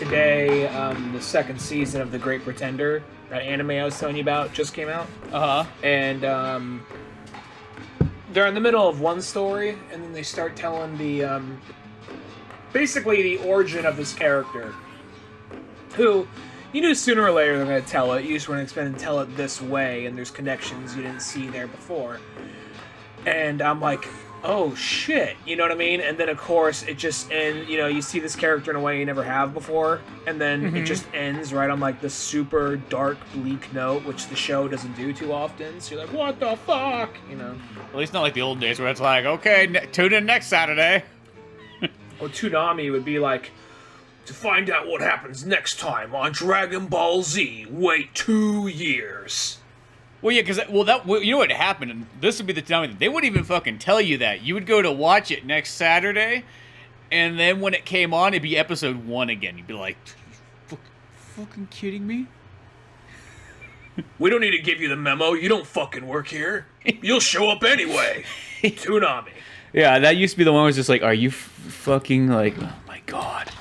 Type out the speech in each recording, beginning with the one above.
today, the second season of The Great Pretender, that anime I was telling you about, just came out. And they're in the middle of one story, and then they start telling the basically the origin of this character, who you knew sooner or later they're going to tell it. You just weren't expecting to tell it this way, and there's connections you didn't see there before. And I'm like, oh shit, you know what I mean? And then of course it just ends, you see this character in a way you never have before, and then it just ends right on like this super dark, bleak note, which the show doesn't do too often. So you're like, what the fuck? At least not like the old days where it's like, okay, tune in next Saturday. Or Toonami would be like, to find out what happens next time on Dragon Ball Z, wait 2 years. Well, yeah, because you know what happened, and this would be the time they wouldn't even fucking tell you that. You would go to watch it next Saturday, and then when it came on, it'd be episode 1 again. You'd be like, fucking kidding me? We don't need to give you the memo. You don't fucking work here. You'll show up anyway. Toonami. Yeah, that used to be the one where was just like, are you fucking like, oh my god.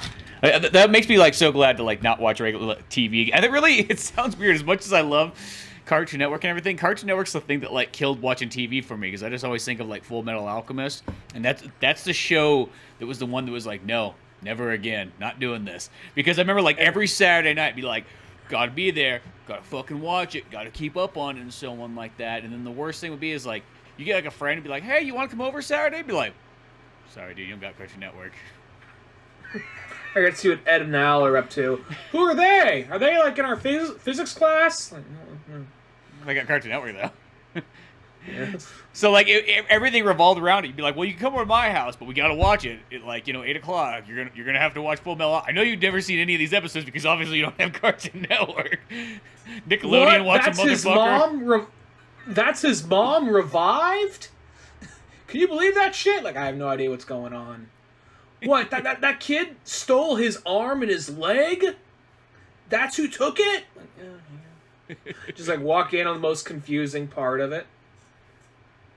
That makes me like so glad to like not watch regular TV. And it sounds weird as much as I love Cartoon Network and everything. Cartoon Network's the thing that like killed watching TV for me, because I just always think of like Full Metal Alchemist, and that's the show that was the one that was like, no, never again, not doing this. Because I remember like every Saturday night be like, gotta be there, gotta fucking watch it, gotta keep up on it, and so on like that. And then the worst thing would be is like, you get like a friend and be like, hey, you want to come over Saturday? Be like, sorry dude, you don't got Cartoon Network. I got to see what Ed and Al are up to. Who are they? Are they like in our physics class? Like, no. They got Cartoon Network though. Yeah. So like everything revolved around it. You'd be like, well, you can come over to my house, but we got to watch it at like 8 o'clock. You're gonna have to watch Full Metal. I know you've never seen any of these episodes because obviously you don't have Cartoon Network. Nickelodeon watching motherfucker. That's his mom revived? Can you believe that shit? Like, I have no idea what's going on. What? That kid stole his arm and his leg? That's who took it? Like, yeah. Just like walk in on the most confusing part of it.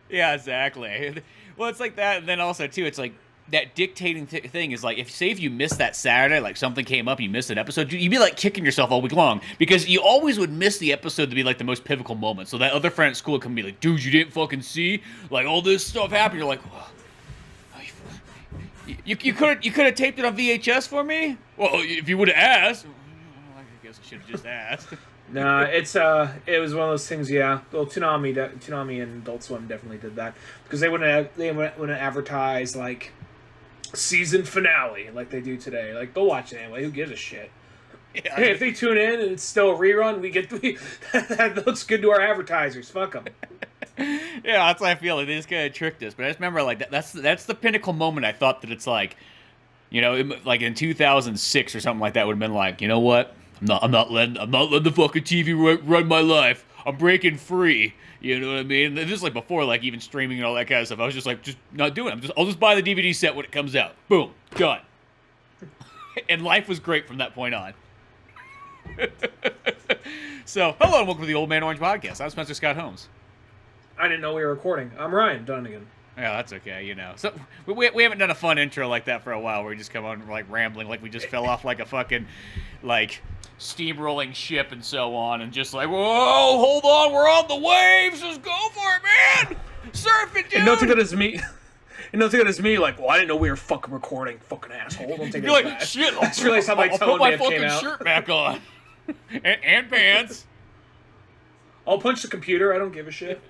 Yeah, exactly. Well, it's like that, and then also too, it's like that dictating thing is like, if you missed that Saturday, like something came up, you missed an episode, you'd be like kicking yourself all week long, because you always would miss the episode to be like the most pivotal moment. So that other friend at school can be like, dude, you didn't fucking see like all this stuff happened. You're like, oh, you could have taped it on VHS for me. Well, if you would have asked, I guess I should have just asked. Nah, it was one of those things. Yeah, well, Toonami and Adult Swim definitely did that, because they wouldn't advertise like season finale like they do today. Like, they'll watch it anyway. Who gives a shit? Yeah. Hey, if they tune in and it's still a rerun, that looks good to our advertisers. Fuck them. Yeah, that's what I feel like. They just kind of tricked us. But I just remember like that's the pinnacle moment. I thought that it's like, like in 2006 or something like that would have been like, you know what? I'm not letting the fucking TV run my life. I'm breaking free. You know what I mean? And just like before, like even streaming and all that kind of stuff, I was just like, just not doing it. I'll just buy the DVD set when it comes out. Boom, done. And life was great from that point on. So, hello and welcome to the Old Man Orange Podcast. I'm Spencer Scott Holmes. I didn't know we were recording. I'm Ryan Dunnigan. Yeah, that's okay, So, we haven't done a fun intro like that for a while, where we just come on like rambling like we just fell off like a fucking, like, steamrolling ship and so on, and just like, whoa, hold on, we're on the waves, let's go for it, man! Surf it, dude! And don't think that is me. And don't think that is me, like, well, I didn't know we were fucking recording, fucking asshole. Don't take it like, back. Shit, I just realized how my tone may have came out. I'll put my fucking shirt back on. and pants. I'll punch the computer, I don't give a shit.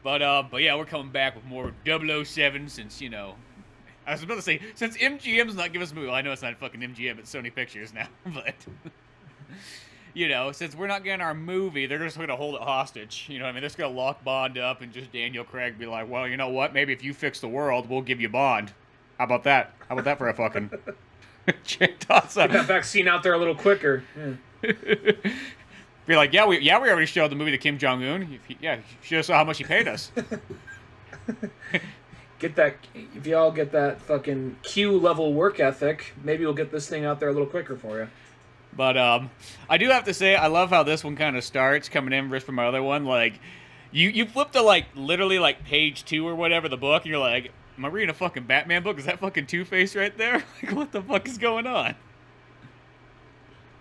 But yeah, we're coming back with more 007 since, I was about to say, since MGM's not giving us a movie. Well, I know it's not fucking MGM, it's Sony Pictures now, but, since we're not getting our movie, they're just going to hold it hostage. You know what I mean? They're just going to lock Bond up and just Daniel Craig be like, well, you know what? Maybe if you fix the world, we'll give you Bond. How about that? How about that for a fucking toss up? Get that vaccine out there a little quicker. Yeah. Be like, we already showed the movie to Kim Jong-un. Show us how much he paid us. Get that, if y'all get that fucking Q level work ethic, maybe we'll get this thing out there a little quicker for you. But I do have to say, I love how this one kind of starts coming in versus from my other one. Like, you flip to like literally like page 2 or whatever the book, and you're like, am I reading a fucking Batman book? Is that fucking Two-Face right there? Like, what the fuck is going on?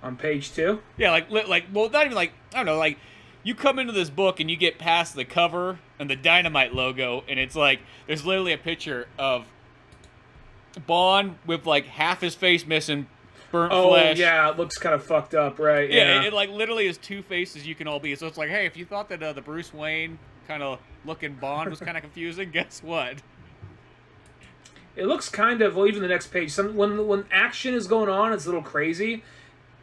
On page 2? Yeah, well, not even like, I don't know, like, you come into this book and you get past the cover and the Dynamite logo, and it's like, there's literally a picture of Bond with, like, half his face missing, burnt flesh. Oh, yeah, it looks kind of fucked up, right? Yeah, it like, literally is two faces you can all be. So it's like, hey, if you thought that the Bruce Wayne kind of looking Bond was kind of confusing, guess what? It looks kind of, well, even the next page, when action is going on, it's a little crazy.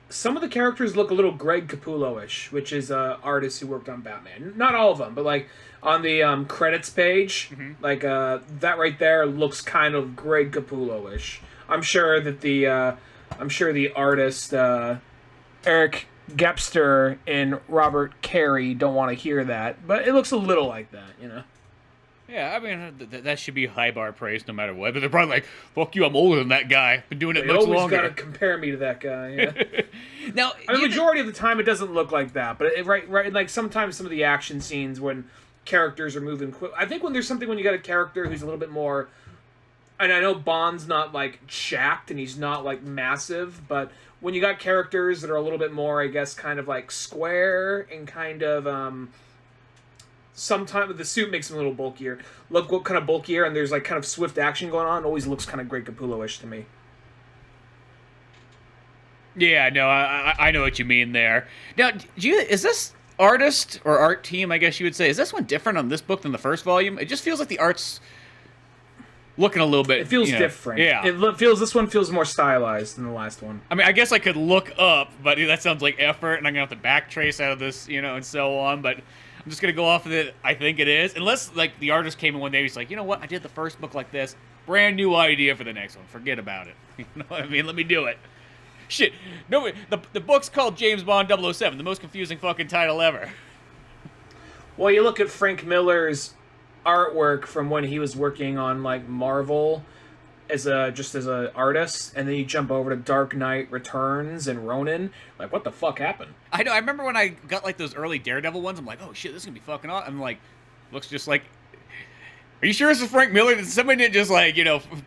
Some of the characters look a little Greg Capullo-ish, which is an artist who worked on Batman. Not all of them, but like on the credits page, like that right there looks kind of Greg Capullo-ish. I'm sure that the artist Eric Gepster and Robert Carey don't want to hear that, but it looks a little like that, you know. Yeah, I mean, that should be high bar praise no matter what. But they're probably like, fuck you, I'm older than that guy. Been doing it much longer. They always got to compare me to that guy, yeah. Now, I mean, the majority of the time, it doesn't look like that. But, right, like, sometimes some of the action scenes when characters are moving quick. I think when you got a character who's a little bit more... And I know Bond's not, like, jacked and he's not, like, massive. But when you got characters that are a little bit more, I guess, kind of, like, square and kind of... Sometimes the suit makes him a little bulkier. Look what kind of bulkier, and there's like kind of swift action going on. It always looks kind of Greg Capullo-ish to me. Yeah, no, I know what you mean there. Now, is this artist or art team, I guess you would say, is this one different on this book than the first volume? It just feels like the art's looking a little bit... It feels different. Yeah. This one feels more stylized than the last one. I mean, I guess I could look up, but that sounds like effort, and I'm going to have to backtrace out of this, and so on, but... I'm just going to go off of it. I think it is. Unless, like, the artist came in one day, he's like, you know what? I did the first book like this. Brand new idea for the next one. Forget about it. You know what I mean? Let me do it. Shit. No, the book's called James Bond 007, the most confusing fucking title ever. Well, you look at Frank Miller's artwork from when he was working on, like, Marvel as an artist, and then you jump over to Dark Knight Returns and Ronin. Like, what the fuck happened? I know. I remember when I got like those early Daredevil ones. I'm like, oh shit, this is gonna be fucking awesome. I'm like, looks just like. Are you sure this is Frank Miller? Did somebody didn't just like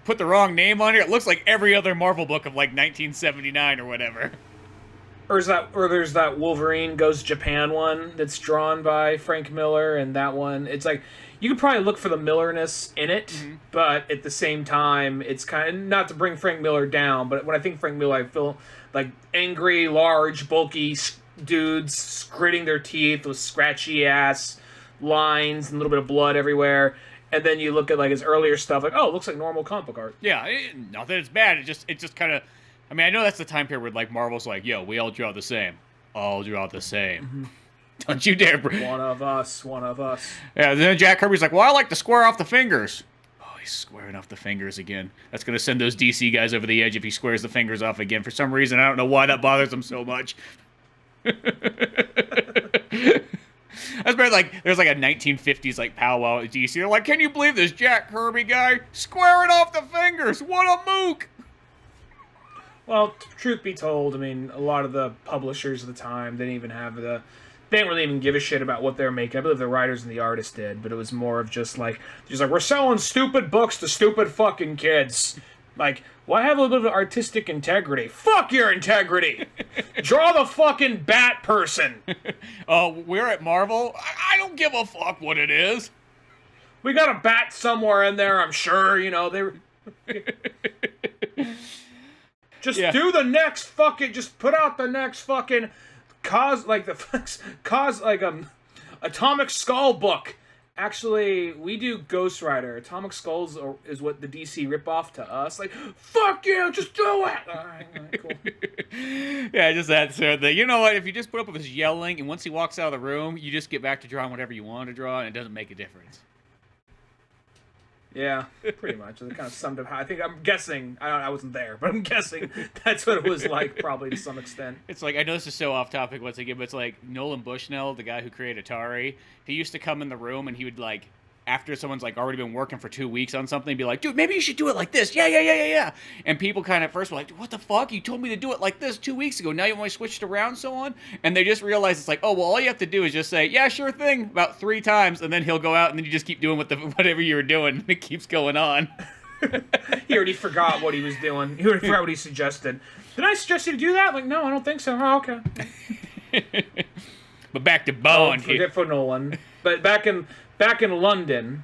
put the wrong name on here? It looks like every other Marvel book of like 1979 or whatever. Or there's that Wolverine Goes to Japan one that's drawn by Frank Miller, and that one it's like. You could probably look for the Millerness in it, but at the same time, it's kind of, not to bring Frank Miller down, but when I think Frank Miller, I feel like angry, large, bulky dudes gritting their teeth with scratchy-ass lines and a little bit of blood everywhere. And then you look at like his earlier stuff, like, oh, it looks like normal comic book art. Yeah, not that it's bad, it just kind of, I mean, I know that's the time period where like Marvel's like, yo, we all draw the same. All draw the same. Don't you dare. One of us. Yeah, then Jack Kirby's like, well, I like to square off the fingers. Oh, he's squaring off the fingers again. That's going to send those DC guys over the edge if he squares the fingers off again. For some reason, I don't know why that bothers them so much. That's better, like, there's like a 1950s like powwow at DC. They're like, can you believe this Jack Kirby guy squaring off the fingers? What a mook! Well, truth be told, I mean, a lot of the publishers at the time, they didn't really even give a shit about what they were making. I believe the writers and the artists did, but it was more of just like, we're selling stupid books to stupid fucking kids. Like, well, I have a little bit of artistic integrity. Fuck your integrity! Draw the fucking bat person! We're at Marvel? I don't give a fuck what it is. We got a bat somewhere in there, I'm sure, they were... do the next fucking... Just put out the next fucking... Atomic Skull book. Actually, we do Ghost Rider. Atomic Skulls is what the DC ripoff to us. Like, fuck you, just do it! Alright, cool. Yeah, just that sort of thing. You know what, if you just put up with his yelling, and once he walks out of the room, you just get back to drawing whatever you want to draw, and it doesn't make a difference. Yeah, pretty much. It kind of summed up how I'm guessing. I wasn't there, but I'm guessing that's what it was like, probably to some extent. It's like, I know this is so off topic once again, but it's like Nolan Bushnell, the guy who created Atari. He used to come in the room and he would like, after someone's like already been working for 2 weeks on something, be like, dude, maybe you should do it like this. Yeah. And people kind of at first were like, what the fuck? You told me to do it like this 2 weeks ago. Now you want to switch it around, so on? And they just realize it's like, oh, well, all you have to do is just say, yeah, sure thing, about 3 times. And then he'll go out and then you just keep doing whatever you were doing. And it keeps going on. He already forgot what he was doing. He already forgot what he suggested. Did I suggest you to do that? Like, no, I don't think so. Oh, okay. But back to Bond. Forgetful Nolan. But back in London.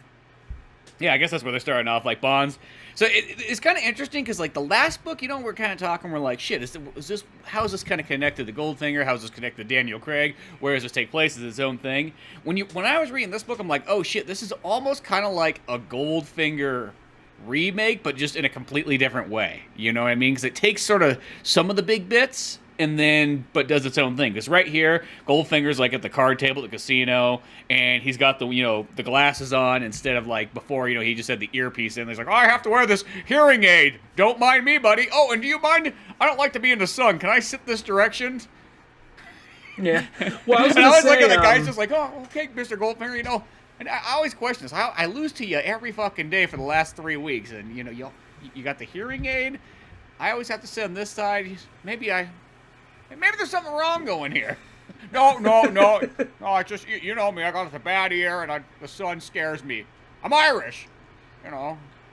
Yeah, I guess that's where they're starting off, like Bonds. So it's kind of interesting because, like, the last book, we're kind of talking, we're like, shit, how is this kind of connected to Goldfinger? How is this connected to Daniel Craig? Where does this take place? Is it its own thing? When I was reading this book, I'm like, oh shit, this is almost kind of like a Goldfinger remake, but just in a completely different way. You know what I mean? Because it takes sort of some of the big bits but does its own thing. Because right here, Goldfinger's like at the card table at the casino, and he's got the the glasses on instead of like before. He just had the earpiece in. He's like, oh, I have to wear this hearing aid. Don't mind me, buddy. Oh, and do you mind? I don't like to be in the sun. Can I sit this direction? Yeah. Well, I was like, the guy's just like, oh, okay, Mr. Goldfinger. And I always question this. How I lose to you every fucking day for the last 3 weeks, and you got the hearing aid. I always have to sit on this side. Maybe there's something wrong going here. No. I just, you know me, I got a bad ear, and the sun scares me. I'm Irish,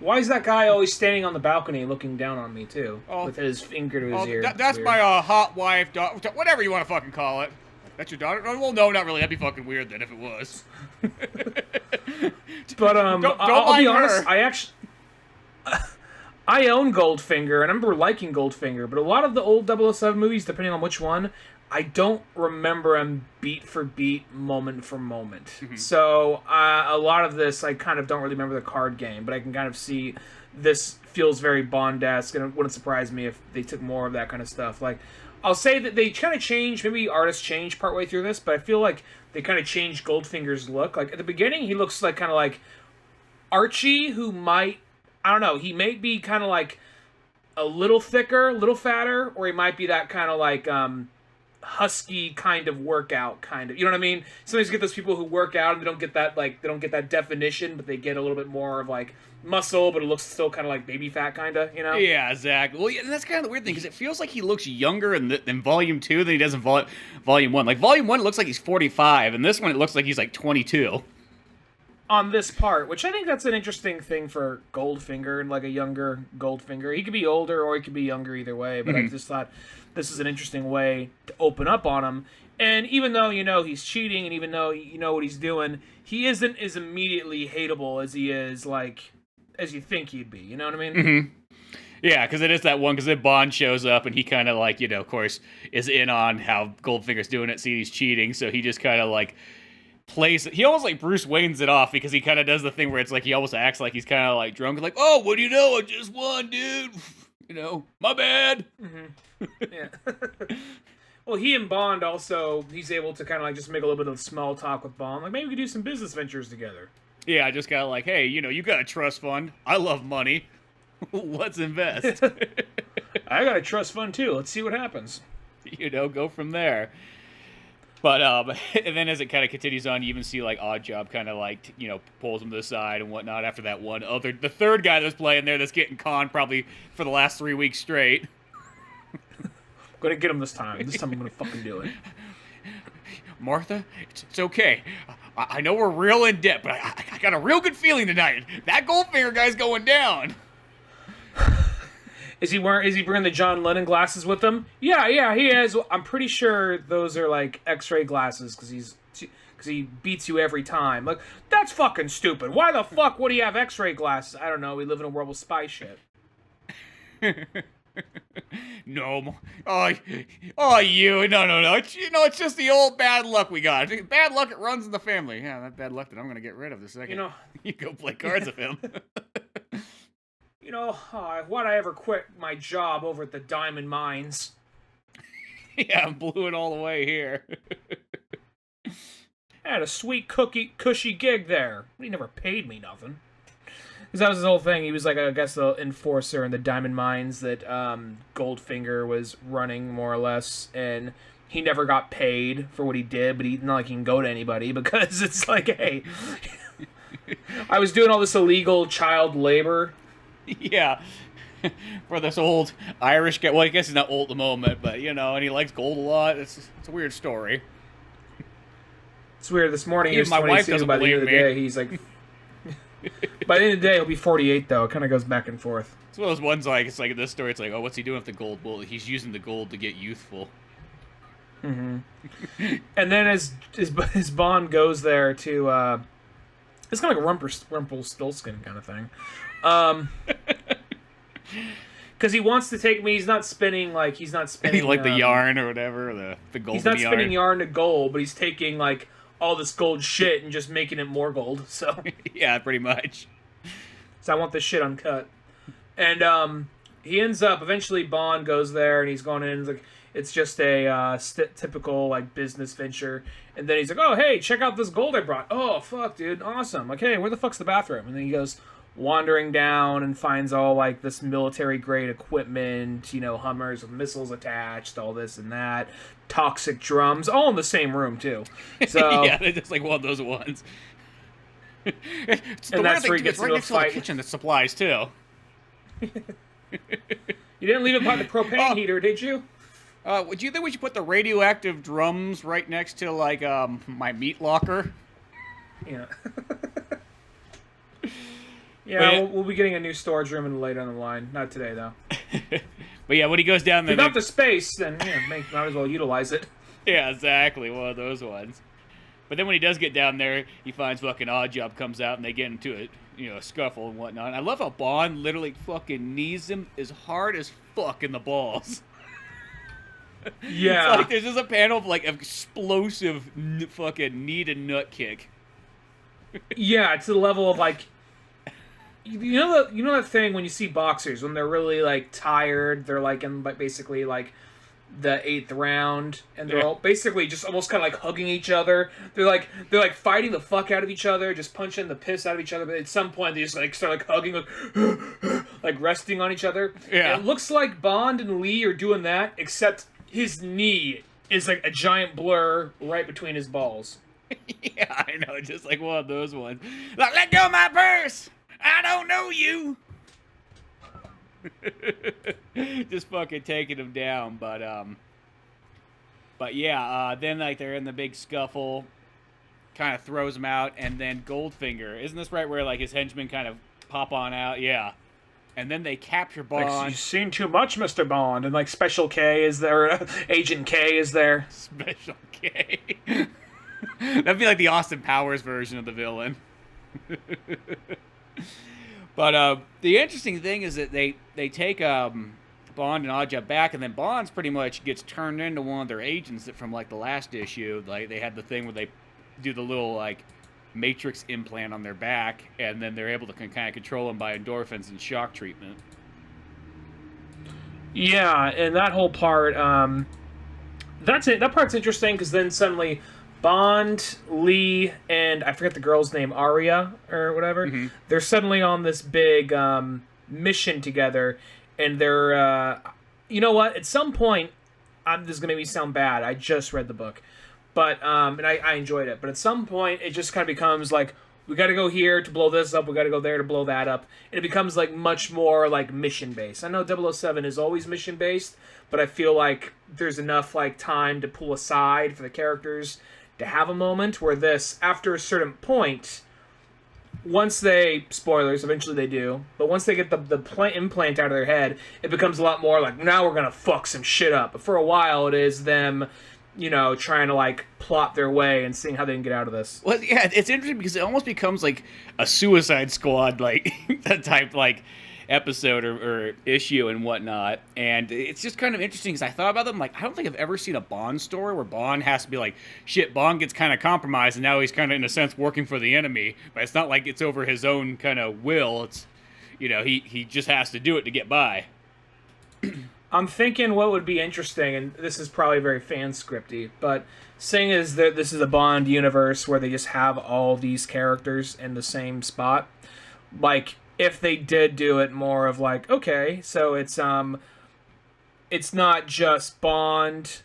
Why is that guy always standing on the balcony looking down on me, too? With his finger to his ear? That's my hot wife, whatever you want to fucking call it. That's your daughter? Well, no, not really. That'd be fucking weird then if it was. But, I'll be honest, her. I own Goldfinger, and I remember liking Goldfinger, but a lot of the old 007 movies, depending on which one, I don't remember them beat for beat, moment for moment. Mm-hmm. So a lot of this, I kind of don't really remember the card game, but I can kind of see this feels very Bond-esque, and it wouldn't surprise me if they took more of that kind of stuff. Like, I'll say that they kind of changed, maybe artists changed partway through this, but I feel like they kind of changed Goldfinger's look. Like, at the beginning, he looks like kind of like Archie, who might... I don't know, he may be kind of like a little thicker, a little fatter, or he might be that kind of like husky kind of workout kind of, you know what I mean? Sometimes you get those people who work out and they don't get that definition, but they get a little bit more of like muscle, but it looks still kind of like baby fat kind of, Yeah, exactly. Well, yeah, and that's kind of the weird thing, because it feels like he looks younger in Volume 2 than he does in Volume 1. Like, Volume 1, it looks like he's 45, and this one, it looks like he's like 22. On this part, which I think that's an interesting thing for Goldfinger, and like a younger Goldfinger. He could be older or he could be younger either way, but I just thought this is an interesting way to open up on him. And even though he's cheating, and even though you know what he's doing, he isn't as immediately hateable as he is, like, as you think he'd be. You know what I mean? Mm-hmm. Yeah, because it is that one, because then Bond shows up, and he kind of, like, of course, is in on how Goldfinger's doing it, see he's cheating, so he just kind of, like, he almost like Bruce Wayne's it off, because he kind of does the thing where it's like he almost acts like he's kind of like drunk, like, oh, what do you know? I just won, dude. My bad. Mm-hmm. Yeah. Well, he and Bond also, he's able to kind of like just make a little bit of small talk with Bond. Like, maybe we could do some business ventures together. Yeah, I just got like, hey, you got a trust fund. I love money. Let's invest. I got a trust fund too. Let's see what happens. Go from there. But and then as it kind of continues on, you even see like Oddjob kind of like pulls him to the side and whatnot. After that the third guy that's playing there that's getting conned probably for the last 3 weeks straight. I'm gonna get him this time. This time I'm gonna fucking do it. Martha, it's okay. I know we're real in debt, but I got a real good feeling tonight. That Goldfinger guy's going down. Is he bringing the John Lennon glasses with him? Yeah, he is. I'm pretty sure those are like X-ray glasses because he beats you every time. Like, that's fucking stupid. Why the fuck would he have X-ray glasses? I don't know. We live in a world with spy shit. No. No. It's just the old bad luck we got. Bad luck, it runs in the family. Yeah, that bad luck that I'm gonna get rid of the second. You go play cards with him. Why'd I ever quit my job over at the diamond mines? Yeah, I blew it all the way here. I had a sweet cushy gig there. He never paid me nothing. Because that was his whole thing. He was like, I guess, the enforcer in the diamond mines that Goldfinger was running, more or less. And he never got paid for what he did, but not like he can go to anybody, because it's like, hey, I was doing all this illegal child labor. Yeah, for this old Irish guy. Well, I guess he's not old at the moment, but and he likes gold a lot. It's a weird story. It's weird. This morning, even my wife doesn't by the end believe of the me. day, he's like, By the end of the day, he'll be 48 though. It kind of goes back and forth. It's one of those ones like, it's like in this story, it's like, oh, what's he doing with the gold? Well, he's using the gold to get youthful. Mm-hmm. And then as Bond goes there to, it's kind of like a Rumpelstiltskin kind of thing. Because he wants to take me. He's not spinning like the yarn or whatever, the golden yarn. He's not spinning yarn to gold, but he's taking like all this gold shit and just making it more gold. So yeah, pretty much. So I want this shit uncut. And he ends up eventually. Bond goes there and he's going in. Like it's just a typical like business venture. And then he's like, "Oh hey, check out this gold I brought. Oh fuck, dude, awesome. Like hey, where the fuck's the bathroom?" And then he goes wandering down and finds all like this military grade equipment, Hummers with missiles attached, all this and that, toxic drums, all in the same room too. So yeah, it's like one of those ones. And that's where he gets into a fight. The kitchen that supplies too. You didn't leave it by the propane heater, did you? Do you think we should put the radioactive drums right next to like my meat locker? Yeah. Yeah, we'll be getting a new storage room later on the line. Not today, though. But yeah, when he goes down there... If you got the space, then might as well utilize it. Yeah, exactly. One of those ones. But then when he does get down there, he finds fucking Oddjob comes out and they get into a scuffle and whatnot. And I love how Bond literally fucking knees him as hard as fuck in the balls. Yeah. It's like there's just a panel of like explosive fucking knee to nut kick. Yeah, to the level of like... You know that thing when you see boxers when they're really like tired, they're like in basically like the 8th round, and they're all basically just almost kind of like hugging each other. They're like fighting the fuck out of each other, just punching the piss out of each other. But at some point, they just like start like hugging, like resting on each other. Yeah, and it looks like Bond and Lee are doing that, except his knee is like a giant blur right between his balls. Yeah, I know, just like one of those ones. Like, let go of my purse. I don't know you. Just fucking taking him down, but yeah, then like they're in the big scuffle, kind of throws him out, and then Goldfinger, isn't this right where like his henchmen kind of pop on out? Yeah, and then they capture Bond. Like, you've seen too much, Mr. Bond, and like Special K is there, Agent K is there. Special K. That'd be like the Austin Powers version of the villain. But the interesting thing is that they take Bond and Oddjob back, and then Bond's pretty much gets turned into one of their agents that from like the last issue. Like they had the thing where they do the little like matrix implant on their back, and then they're able to kind of control them by endorphins and shock treatment. Yeah, and that whole part, that's it. That part's interesting because then suddenly Bond, Lee, and I forget the girl's name, Arya or whatever. Mm-hmm. They're suddenly on this big mission together, and they're, you know what? At some point, this is gonna sound bad. I just read the book, but and I enjoyed it. But at some point, it just kind of becomes like we got to go here to blow this up. We got to go there to blow that up, and it becomes like much more like mission based. I know 007 is always mission based, but I feel like there's enough like time to pull aside for the characters to have a moment where this, after a certain point, once they, spoilers, eventually they do, but once they get the implant out of their head, it becomes a lot more like, now we're gonna fuck some shit up. But for a while, it is them, trying to like plot their way and seeing how they can get out of this. Well, yeah, it's interesting because it almost becomes like a Suicide Squad, like, type, like, episode or issue and whatnot, and it's just kind of interesting because I thought about them like, I don't think I've ever seen a Bond story where Bond has to be like, shit, Bond gets kind of compromised and now he's kind of in a sense working for the enemy, but it's not like it's over his own kind of will. It's, he just has to do it to get by. I'm thinking what would be interesting, and this is probably very fan scripty, but seeing as that this is a Bond universe where they just have all these characters in the same spot, like if they did do it more of like, okay, so it's not just Bond,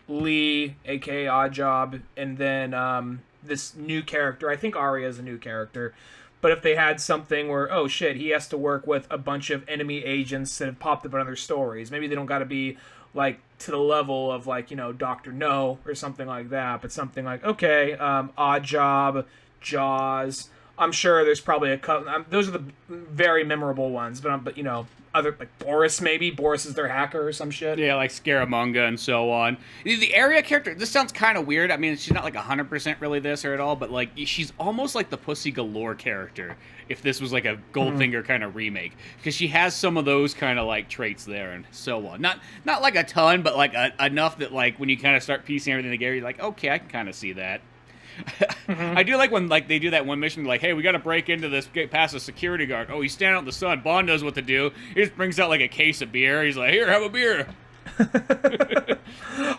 Lee, aka Oddjob, and then this new character. I think Arya is a new character. But if they had something where, oh shit, he has to work with a bunch of enemy agents that have popped up in other stories. Maybe they don't got to be like to the level of like, Dr. No or something like that, but something like, okay, Oddjob, Jaws, I'm sure there's probably a couple. Those are the very memorable ones, but you know, other like Boris maybe. Boris is their hacker or some shit. Yeah, like Scaramanga and so on. The area character, this sounds kind of weird. I mean, she's not like 100% really this or at all, but like she's almost like the Pussy Galore character if this was like a Goldfinger kind of remake, because she has some of those kind of like traits there and so on. Not like a ton, but like enough that like when you kind of start piecing everything together, you're like, okay, I can kind of see that. I do like when like they do that one mission, like, hey, we got to break into this, get past a security guard. Oh, he's standing out in the sun. Bond knows what to do. He just brings out like a case of beer. He's like, here, have a beer.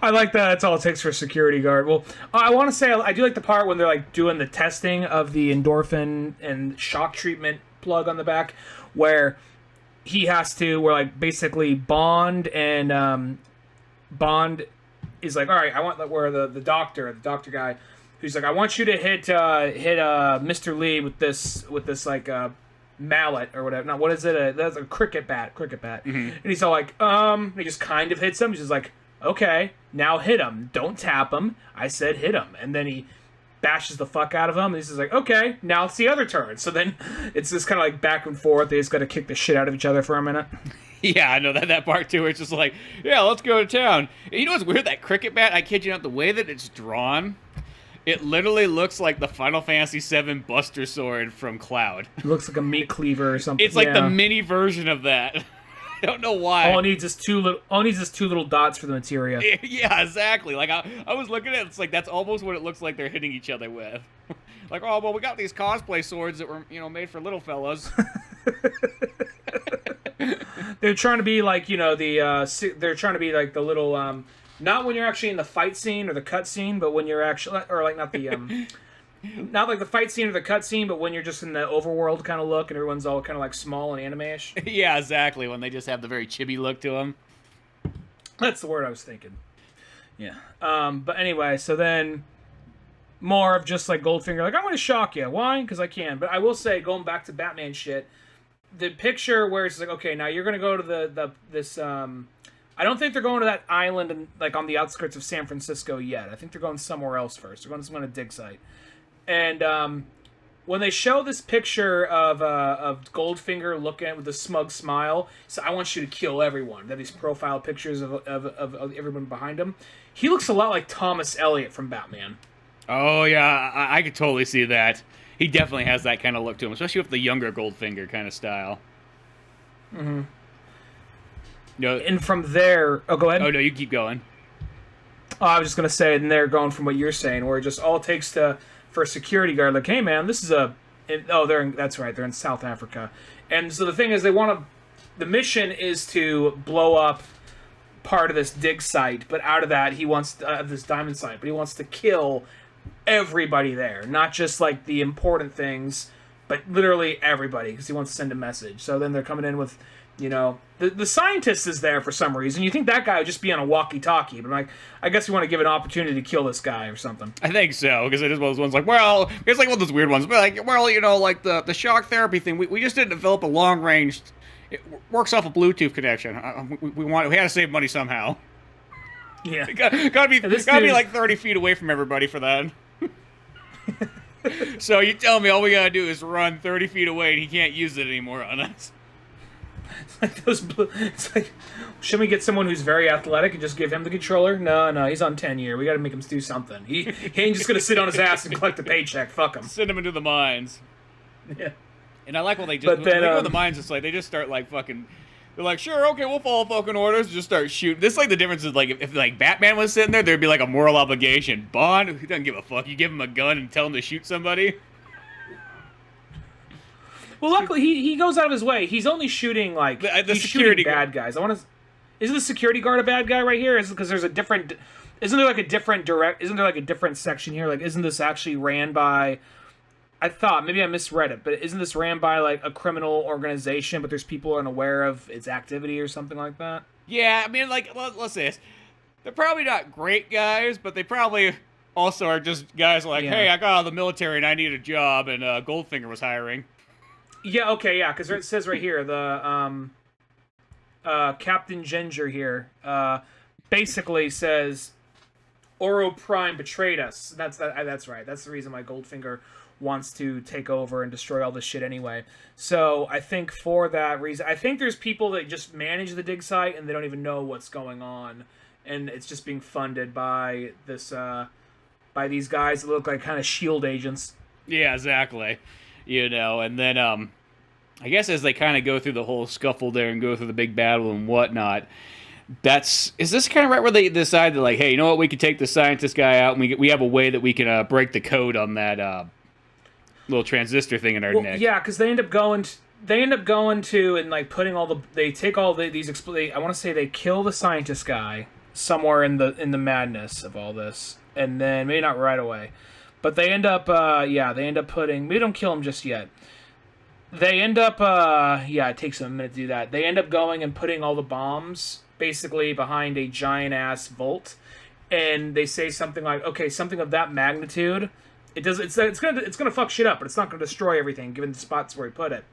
I like that. That's all it takes for a security guard. Well, I want to say I do like the part when they're like doing the testing of the endorphin and shock treatment plug on the back, where he has to, where like basically Bond and Bond is like, all right, I want where the doctor guy. Who's like, I want you to hit Mr. Lee with this like mallet or whatever. Now, what is it? That's a cricket bat. Mm-hmm. And he's all like, he just kind of hits him. He's just like, okay, now hit him. Don't tap him. I said hit him. And then he bashes the fuck out of him. And he's just like, okay, now it's the other turn. So then it's this kind of like back and forth. They just got to kick the shit out of each other for a minute. Yeah, I know that part too. It's just like, yeah, let's go to town. You know what's weird? That cricket bat, I kid you not, the way that it's drawn, it literally looks like the Final Fantasy VII Buster Sword from Cloud. It looks like a meat cleaver or something. It's like the mini version of that. I don't know why. All it needs is two little dots for the materia. Yeah, exactly. Like I was looking at it, it's like that's almost what it looks like they're hitting each other with. Like, oh well, we got these cosplay swords that were made for little fellas. They're trying to be like they're trying to be like the little not when you're actually in the fight scene or the cut scene, but when you're actually, or like not the, not like the fight scene or the cut scene, but when you're just in the overworld kind of look and everyone's all kind of like small and anime-ish. Yeah, exactly. When they just have the very chibi look to them. That's the word I was thinking. Yeah. But anyway, so then more of just like Goldfinger, like, I'm going to shock you. Why? Because I can. But I will say, going back to Batman shit, the picture where it's like, okay, now you're going to go to this I don't think they're going to that island and like on the outskirts of San Francisco yet. I think they're going somewhere else first. They're going to some kind of dig site. And when they show this picture of Goldfinger looking at it with a smug smile, so I want you to kill everyone. They have these profile pictures of everyone behind him. He looks a lot like Thomas Elliot from Batman. Oh yeah, I could totally see that. He definitely has that kind of look to him, especially with the younger Goldfinger kind of style. Mm-hmm. No, and from there... Oh, go ahead. Oh, no, you keep going. Oh, I was just going to say, and they're going from what you're saying, where it just all takes for a security guard, like, hey, man, this is that's right, they're in South Africa. And so the thing is, the mission is to blow up part of this dig site, but out of that, he wants this diamond site, but he wants to kill everybody there, not just, like, the important things, but literally everybody, because he wants to send a message. So then they're coming in with... the scientist is there for some reason. You think that guy would just be on a walkie-talkie, but I guess you want to give an opportunity to kill this guy or something. I think so, because it is one of those ones like, well, it's like one of those weird ones, but like, well, like the shock therapy thing, we just didn't develop a long-range, it works off a Bluetooth connection. We had to save money somehow. Yeah. Gotta be like 30 feet away from everybody for that. So you tell me all we gotta do is run 30 feet away and he can't use it anymore on us. It's like, shouldn't we get someone who's very athletic and just give him the controller? No, he's on tenure. We got to make him do something. He ain't just gonna sit on his ass and collect a paycheck. Fuck him. Send him into the mines. Yeah. And I like when they just when they go to the mines. It's like they just start like fucking. They're like, sure, okay, we'll follow fucking orders. Just start shooting. This like the difference is like if like Batman was sitting there, there'd be like a moral obligation. Bond, who doesn't give a fuck? You give him a gun and tell him to shoot somebody. Well, luckily he goes out of his way. He's only shooting like the security bad guys. Isn't the security guard a bad guy right here? Is it because there's a different? Isn't there like a different section here? Like, isn't this actually ran by? I thought maybe I misread it, but isn't this ran by like a criminal organization? But there's people unaware of its activity or something like that. Yeah, I mean, like let's say this. They're probably not great guys, but they probably also are just guys like, hey, I got out of the military and I need a job, and Goldfinger was hiring. Yeah, okay, yeah, because it says right here, the Captain Ginger here basically says Oro Prime betrayed us. That's right. That's the reason why Goldfinger wants to take over and destroy all this shit anyway. So I think for that reason, I think there's people that just manage the dig site and they don't even know what's going on, and it's just being funded by this by these guys that look like kind of SHIELD agents. Yeah, exactly. And then I guess as they kind of go through the whole scuffle there and go through the big battle and whatnot, is this kind of right where they decide that, like, hey, you know what, we could take the scientist guy out and we have a way that we can break the code on that little transistor thing in our neck. Yeah, because they end up going to and like putting they take all these I want to say they kill the scientist guy somewhere in the madness of all this, and then maybe not right away, but they end up putting, we don't kill him just yet. They end up it takes them a minute to do that. They end up going and putting all the bombs basically behind a giant ass vault, and they say something like, okay, something of that magnitude, it's gonna fuck shit up, but it's not gonna destroy everything given the spots where he put it.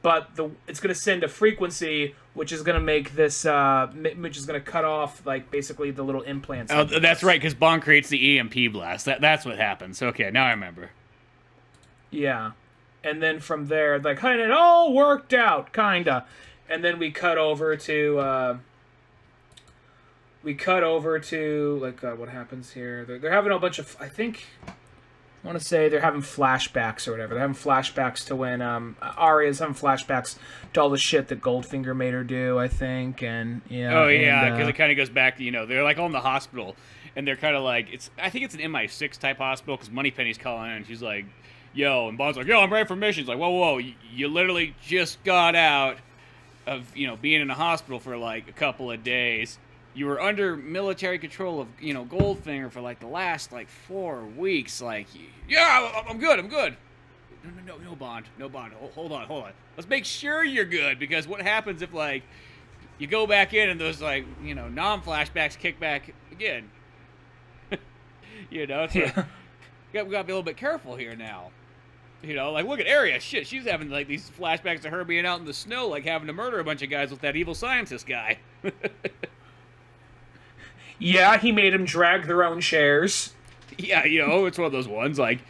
But it's gonna send a frequency which is gonna make this which is gonna cut off like basically the little implants. Oh, that's right, because Bond creates the EMP blast. That's what happens. Okay, now I remember. Yeah. And then from there, like, hey, it all worked out, kinda. And then we cut over to what happens here? They're having a bunch of, I want to say they're having flashbacks or whatever. They're having flashbacks to when Arya's having flashbacks to all the shit that Goldfinger made her do, I think. And yeah. Oh yeah, because it kind of goes back to, they're like on the hospital, and they're kind of like, I think it's an MI6 type hospital, because Moneypenny's calling in and she's like, yo, and Bond's like, yo, I'm ready for missions. Like, whoa, you literally just got out of, being in a hospital for like a couple of days. You were under military control of, Goldfinger for like the last like 4 weeks. Like, yeah, I'm good. No, Bond. Hold on. Let's make sure you're good, because what happens if like you go back in and those like, non-flashbacks kick back again? It's like, we gotta be a little bit careful here now. Like, look at Arya. Shit, she's having, like, these flashbacks of her being out in the snow, like, having to murder a bunch of guys with that evil scientist guy. Yeah, he made them drag their own chairs. Yeah, it's one of those ones, like,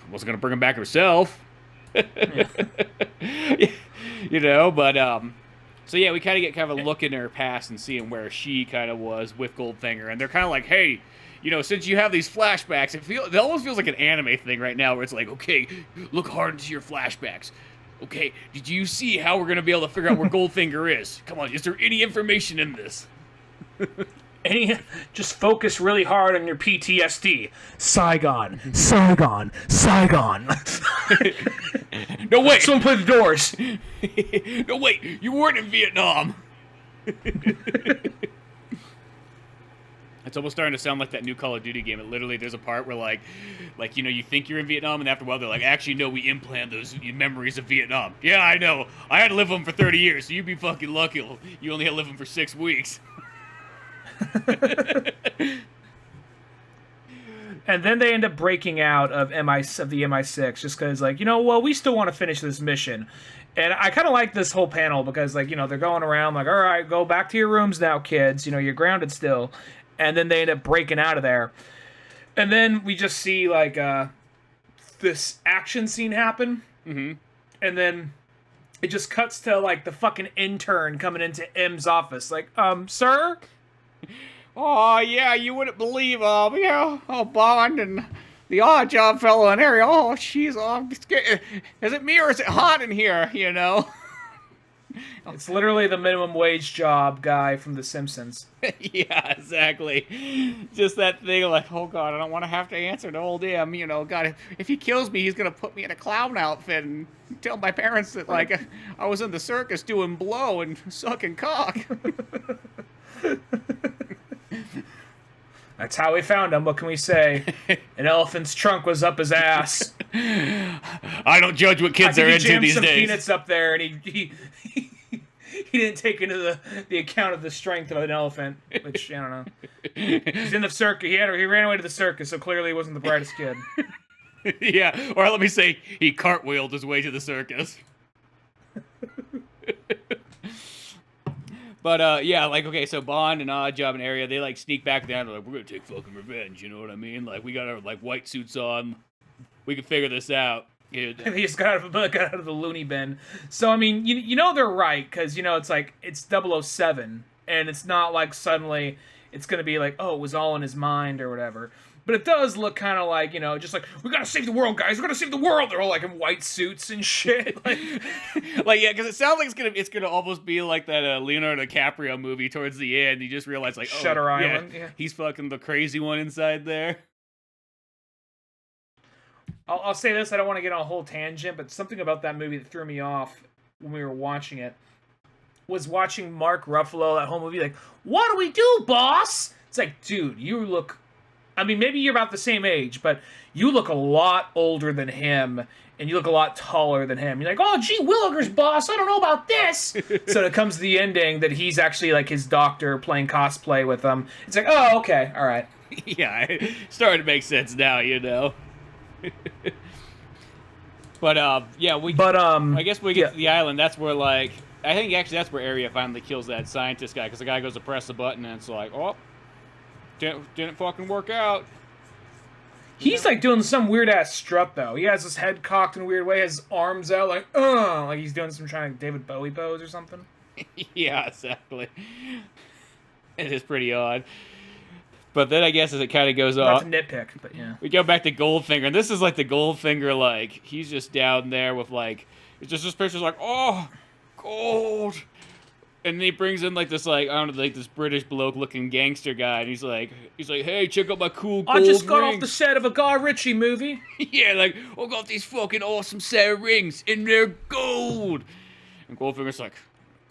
wasn't gonna bring him back herself. Yeah. So yeah, we kind of get kind of a look in her past and seeing where she kind of was with Goldfinger, and they're kind of like, hey, since you have these flashbacks, it almost feels like an anime thing right now, where it's like, okay, look hard into your flashbacks. Okay, did you see how we're going to be able to figure out where Goldfinger is? Come on, is there any information in this? Just focus really hard on your PTSD. Saigon. No, wait. Someone play the Doors. No, wait, you weren't in Vietnam. It's almost starting to sound like that new Call of Duty game. It literally, there's a part where like you think you're in Vietnam, and after a while they're like, actually, no, we implant those memories of Vietnam. Yeah, I know. I had to live them for 30 years, so you'd be fucking lucky. You only had to live them for 6 weeks. And then they end up breaking out of the MI6 just because, like, we still want to finish this mission. And I kind of like this whole panel because, like, they're going around like, all right, go back to your rooms now, kids. You're grounded still. And then they end up breaking out of there. And then we just see, like, this action scene happen. Mm-hmm. And then it just cuts to, like, the fucking intern coming into M's office. Like, sir? Oh, yeah, you wouldn't believe, Bond and the odd job fellow in area. Oh, she's scared. Is it me or is it hot in here, It's literally the minimum wage job guy from The Simpsons. Yeah, exactly. Just that thing like, oh God, I don't want to have to answer to old him. God, if he kills me, he's going to put me in a clown outfit and tell my parents that, like, I was in the circus doing blow and sucking cock. That's how we found him. What can we say? An elephant's trunk was up his ass. I don't judge what kids are into these days. He jammed some peanuts up there, and he didn't take into the account of the strength of an elephant, which, I don't know. He's in the circus. He ran away to the circus, so clearly he wasn't the brightest kid. Yeah, or let me say, he cartwheeled his way to the circus. But, yeah, like, okay, so Bond and Oddjob and Arya, they, sneak back down. They're like, we're gonna take fucking revenge, you know what I mean? Like, we got our, white suits on. we can figure this out. Dude. They just got out of the loony bin. So, I mean, you know they're right, because, you know, it's like, it's 007, and it's not like suddenly it's going to be like, oh, it was all in his mind or whatever. But it does look kind of like, you know, just like, we gotta save the world, guys, we gotta save the world! They're all like in white suits and shit. Like yeah, because it sounds like it's gonna almost be like that Leonardo DiCaprio movie towards the end. You just realize, like, Shutter Island, yeah. He's fucking the crazy one inside there. I'll say this, I don't want to get on a whole tangent, but something about that movie that threw me off when we were watching it was watching Mark Ruffalo, that whole movie, like, what do we do, boss? It's like, dude, you look... I mean, maybe you're about the same age, but you look a lot older than him, and you look a lot taller than him. You're like, oh, gee willikers, boss, I don't know about this. So it comes to the ending that he's actually, like, his doctor playing cosplay with him. It's like, oh, okay, all right. Yeah, it's starting to make sense now, you know. But, yeah, I guess when we get to the island, that's where, like, I think actually that's where Arya finally kills that scientist guy, because the guy goes to press the button, and it's like, oh, didn't fucking work out. He's like doing some weird ass strut though. He has his head cocked in a weird way, his arms out like he's doing some trying to David Bowie pose or something. Yeah, exactly. It is pretty odd. But then I guess as it kind of goes off, not to nitpick, but yeah. We go back to Goldfinger, and this is like the Goldfinger, like he's just down there with like it's just this picture's like, oh, gold. And then he brings in like this, like, I don't know, like this British bloke looking gangster guy, and he's like, hey, check out my cool gold rings. I just got off the set of a Guy Ritchie movie. Yeah, like, I got these fucking awesome set of rings, and they're gold. And Goldfinger's like,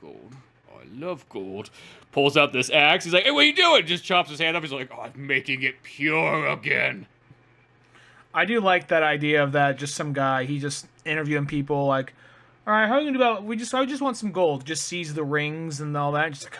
gold? I love gold. Pulls out this axe. He's like, hey, what are you doing? Just chops his hand off. He's like, oh, I'm making it pure again. I do like that idea of that. Just some guy, he just interviewing people like, all right, how are you gonna do about? I just want some gold. Just sees the rings and all that. Just like,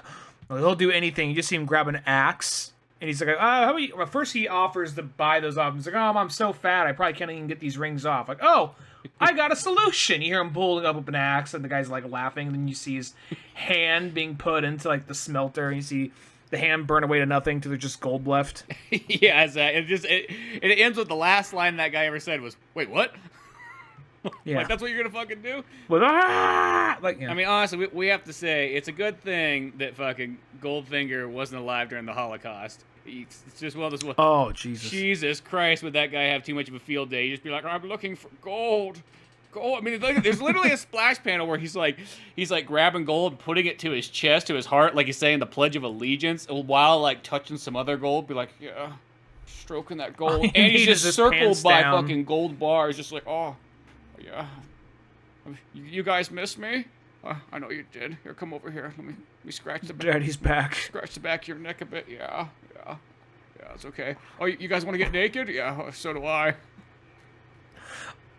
well, he'll do anything. You just see him grab an axe, and he's like, how about you? Well, first he offers to buy those off. He's like, oh, I'm so fat, I probably can't even get these rings off. Like, oh, I got a solution. You hear him pulling up an axe, and the guy's like laughing. And then you see his hand being put into like the smelter, and you see the hand burn away to nothing till there's just gold left. Yeah, exactly. It ends with the last line that guy ever said was, wait, what? Yeah. Like, that's what you're gonna fucking do? With, like, yeah. I mean, honestly, we have to say, it's a good thing that fucking Goldfinger wasn't alive during the Holocaust. It's just one of those... Oh, Jesus. Jesus Christ, would that guy have too much of a field day? He'd just be like, I'm looking for gold. Gold. I mean, there's literally a splash panel where he's like grabbing gold and putting it to his chest, to his heart, like he's saying the Pledge of Allegiance, while, like, touching some other gold. Be like, yeah, stroking that gold. And he's just circled by fucking gold bars, just like, oh... Yeah, you guys miss me? I know you did. Here, come over here. Let me scratch the back. Daddy's back. Scratch the back of your neck a bit. Yeah, it's okay. Oh, you guys want to get naked? Yeah, so do I.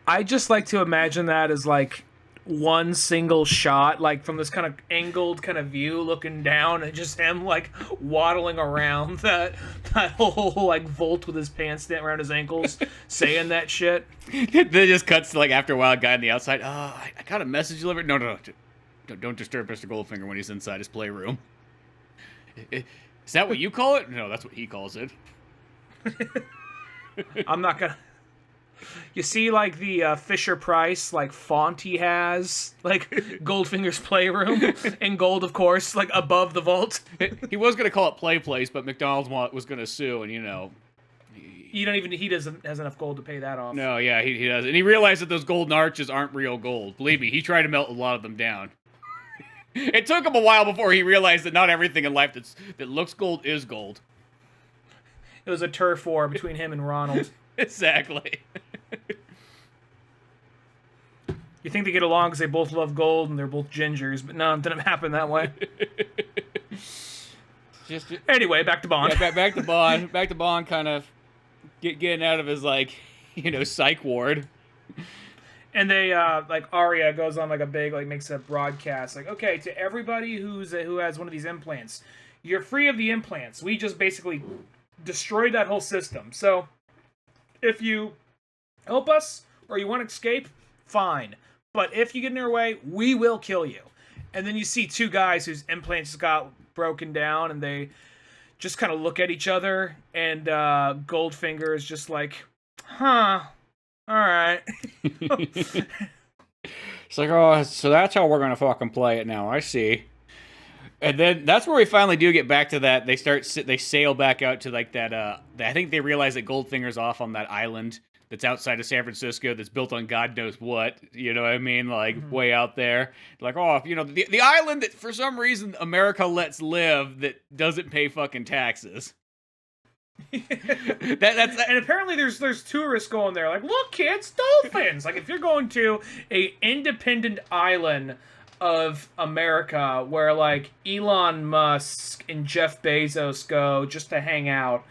I just like to imagine that as like one single shot, like from this kind of angled kind of view, looking down, and just him like waddling around that whole like vault with his pants down around his ankles, saying that shit. Then it just cuts to like after a while, a guy on the outside. Oh, I got a message delivered. No, don't disturb Mr. Goldfinger when he's inside his playroom. Is that what you call it? No, that's what he calls it. I'm not gonna. You see, like, the Fisher-Price, like, font he has, like, Goldfinger's playroom, in gold, of course, like, above the vault. He was going to call it Play Place, but McDonald's was going to sue, and, you know... He doesn't has enough gold to pay that off. No, yeah, he does. And he realized that those golden arches aren't real gold. Believe me, he tried to melt a lot of them down. It took him a while before he realized that not everything in life that looks gold is gold. It was a turf war between him and Ronald. Exactly. You think they get along because they both love gold and they're both gingers, but no, it didn't happen that way. Anyway, back to Bond. Yeah, back to Bond. Back to Bond kind of getting out of his, like, you know, psych ward. And they, like, Arya goes on, like, a big, like, makes a broadcast. Like, okay, to everybody who has one of these implants, you're free of the implants. We just basically destroyed that whole system. So... if you help us or you want to escape, fine. But if you get in our way, we will kill you. And then you see two guys whose implants got broken down, and they just kind of look at each other, and Goldfinger is just like, huh, All right. It's like, oh, so that's how we're gonna fucking play it now. I see. And then that's where we finally do get back to that. They sail back out to like that. I think they realize that Goldfinger's off on that island that's outside of San Francisco that's built on God knows what. You know what I mean? Like way out there. Like, oh, you know, the island that for some reason America lets live that doesn't pay fucking taxes. And apparently there's tourists going there like, look kids, dolphins. Like if you're going to a independent island of America where like Elon Musk and Jeff Bezos go just to hang out,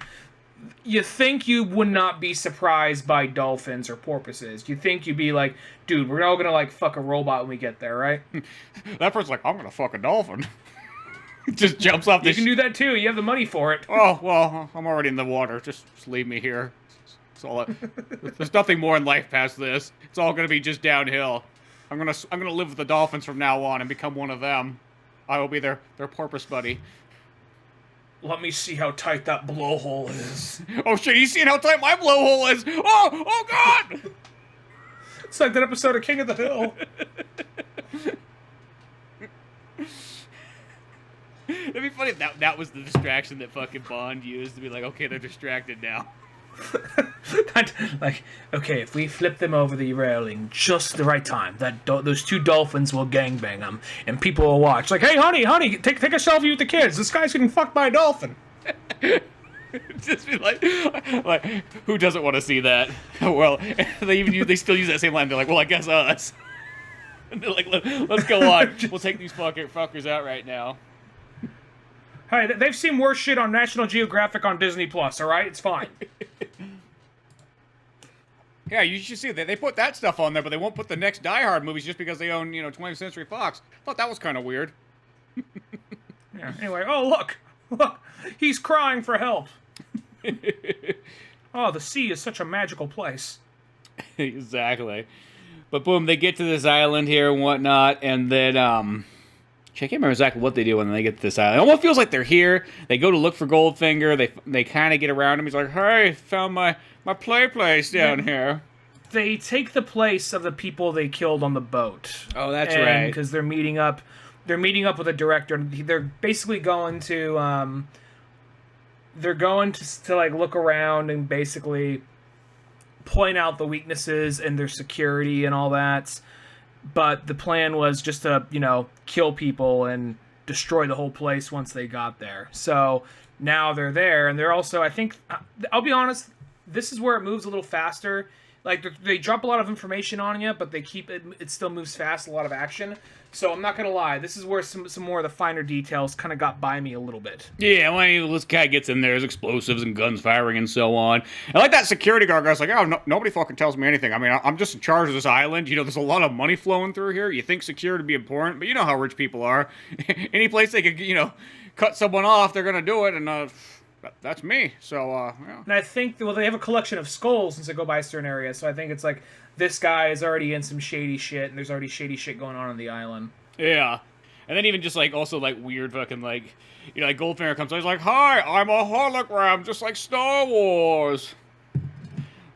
you think you would not be surprised by dolphins or porpoises. You think you'd be like, dude, we're all gonna like fuck a robot when we get there, right? That person's like, I'm gonna fuck a dolphin. Just jumps off this. You can do that too. You have the money for it. Oh, well, I'm already in the water. Just leave me here. There's nothing more in life past this. It's all gonna be just downhill. I'm gonna live with the dolphins from now on and become one of them. I will be their porpoise buddy. Let me see how tight that blowhole is. Oh shit, you seen how tight my blowhole is? Oh god! It's like that episode of King of the Hill. It'd be funny if that was the distraction that fucking Bond used to be like, okay, they're distracted now. Like, okay, if we flip them over the railing just the right time, those two dolphins will gangbang them, and people will watch. Like, hey, honey, take a selfie with the kids. This guy's getting fucked by a dolphin. Just be like, who doesn't want to see that? Well, they still use that same line. They're like, well, I guess us. And they're like, let's go on. We'll take these fuckers out right now. Hey, they've seen worse shit on National Geographic on Disney Plus. All right, it's fine. Yeah, you should see that they put that stuff on there, but they won't put the next Die Hard movies just because they own, 20th Century Fox. I thought that was kind of weird. Yeah. Anyway, oh look, he's crying for help. Oh, the sea is such a magical place. Exactly. But boom, they get to this island here and whatnot, and then I can't remember exactly what they do when they get to this island. It almost feels like they're here. They go to look for Goldfinger. They kind of get around him. He's like, hey, found my play place down here. They take the place of the people they killed on the boat. Oh, that's right. Because they're meeting up. They're meeting up with a director. They're basically going to. They're going to like look around and basically point out the weaknesses in their security and all that. But the plan was just to, kill people and destroy the whole place once they got there. So now they're there, and they're also, I think, I'll be honest, this is where it moves a little faster. Like, they drop a lot of information on you, but they keep it still moves fast, a lot of action. So I'm not going to lie, this is where some more of the finer details kind of got by me a little bit. Yeah, when this guy gets in there, there's explosives and guns firing and so on. And like that security guard guy's like, oh, nobody fucking tells me anything. I mean, I'm just in charge of this island. There's a lot of money flowing through here. You think security would be important, but you know how rich people are. Any place they could, cut someone off, they're going to do it, and that's me. So, yeah. And I think, they have a collection of skulls since they go by a certain area, so I think it's like, this guy is already in some shady shit, and there's already shady shit going on the island. Yeah. And then even just, also, weird fucking, like Goldfinger comes on, he's like, hi, I'm a hologram, just like Star Wars.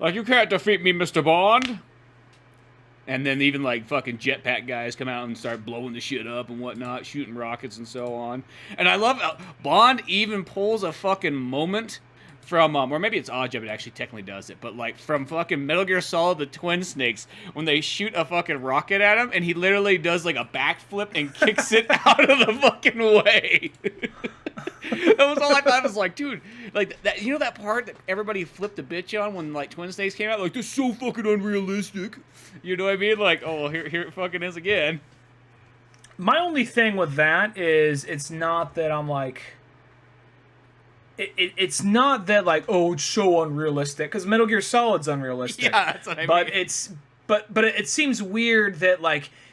Like, you can't defeat me, Mr. Bond. And then even, fucking jetpack guys come out and start blowing the shit up and whatnot, shooting rockets and so on. And I love how Bond even pulls a fucking moment from, or maybe it's Oddjob that actually technically does it, but, from fucking Metal Gear Solid, the Twin Snakes, when they shoot a fucking rocket at him, and he literally does, a backflip and kicks it out of the fucking way. That was all I thought. I was like, dude, that, that part that everybody flipped a bitch on when, Twin Snakes came out? Like, this is so fucking unrealistic. You know what I mean? Like, oh, here it fucking is again. My only thing with that is, it's not that I'm like... It's not that oh, it's so unrealistic, because Metal Gear Solid's unrealistic. Yeah, that's what I mean. But it seems weird that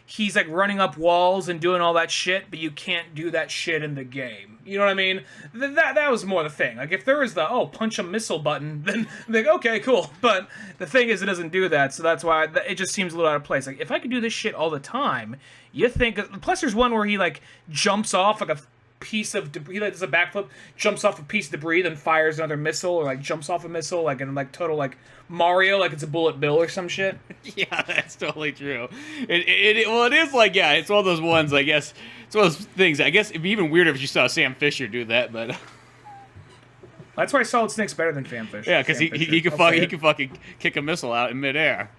he's running up walls and doing all that shit, but you can't do that shit in the game. You know what I mean? That was more the thing. If there was the punch a missile button, then okay, cool. But the thing is, it doesn't do that, so that's why it just seems a little out of place. If I could do this shit all the time, you think? Plus, there's one where he jumps off a piece of debris. He like does a backflip, jumps off a piece of debris, then fires another missile, or like jumps off a missile, like in like total like Mario, like it's a Bullet Bill or some shit. Yeah, that's totally true. It is like, yeah, it's one of those ones. I guess it's one of those things. I guess it'd be even weirder if you saw Sam Fisher do that, but. That's why Solid Snake's better than Sam Fisher. Yeah, because he can fucking kick a missile out in midair.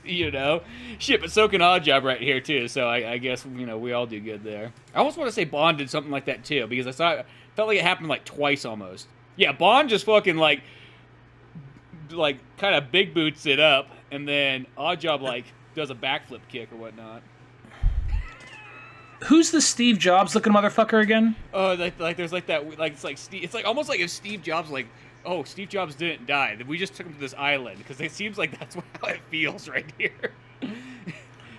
You know, shit, but so can Oddjob right here too. So I guess we all do good there. I almost want to say Bond did something like that too, because felt like it happened like twice almost. Yeah, Bond just fucking like kind of big boots it up, and then Oddjob like does a backflip kick or whatnot. Who's the Steve Jobs looking motherfucker again? Oh, like there's like that, like it's like almost like if Steve Jobs like. Oh, Steve Jobs didn't die. We just took him to this island, because it seems like that's how it feels right here.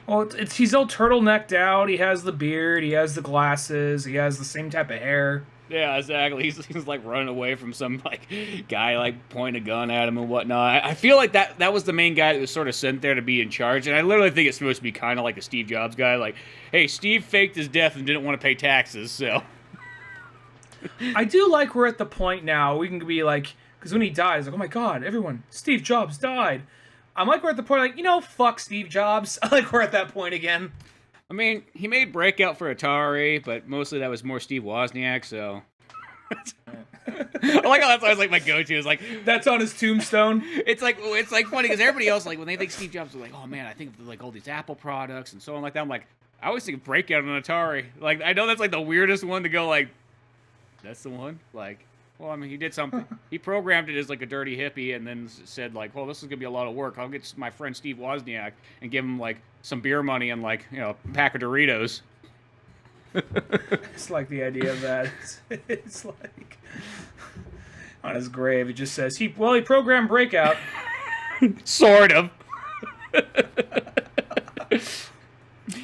Well, he's all turtlenecked out. He has the beard. He has the glasses. He has the same type of hair. Yeah, exactly. He's like running away from some like guy like pointing a gun at him and whatnot. I feel like that was the main guy that was sort of sent there to be in charge, and I literally think it's supposed to be kind of like a Steve Jobs guy. Like, hey, Steve faked his death and didn't want to pay taxes, so. I do like we're at the point now we can be like, because when he dies, like, oh my god, everyone, Steve Jobs died. I'm like, we're at the point like, fuck Steve Jobs. I like we're at that point again. I mean, he made Breakout for Atari, but mostly that was more Steve Wozniak, so. I like how that's always like my go-to is like that's on his tombstone. It's like funny because everybody else like when they think Steve Jobs is like, oh man, I think of like all these Apple products and so on like that. I'm like, I always think of Breakout on Atari. Like I know that's like the weirdest one to go like. That's the one? Like, well, I mean, he did something. He programmed it as, like, a dirty hippie and then said, like, well, this is going to be a lot of work. I'll get my friend Steve Wozniak and give him, like, some beer money and, like, a pack of Doritos. It's like the idea of that. It's like, on his grave, it just says, he programmed Breakout. Sort of.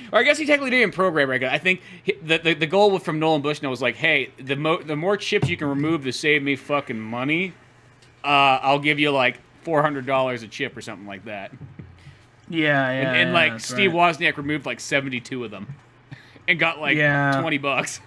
Or I guess he technically didn't program Breakout. I think the goal from Nolan Bushnell was like, hey, the more chips you can remove to save me fucking money, I'll give you like $400 a chip or something like that. Yeah, and like Steve Wozniak removed like 72 of them, and got like $20.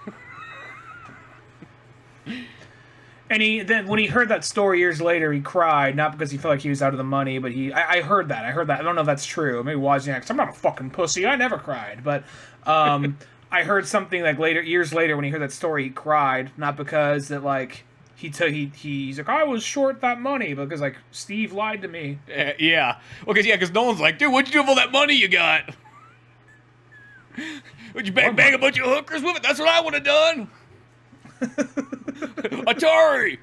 And then when he heard that story years later, he cried, not because he felt like he was out of the money, but I heard that. I don't know if that's true. Maybe Wozniak's, I'm not a fucking pussy. I never cried. But I heard something like years later, when he heard that story, he cried, not because that like he's like, I was short that money because like Steve lied to me. Yeah. Well, because Nolan's like, dude, what'd you do with all that money you got? Would you bang a bunch of hookers with it? That's what I would have done. Atari.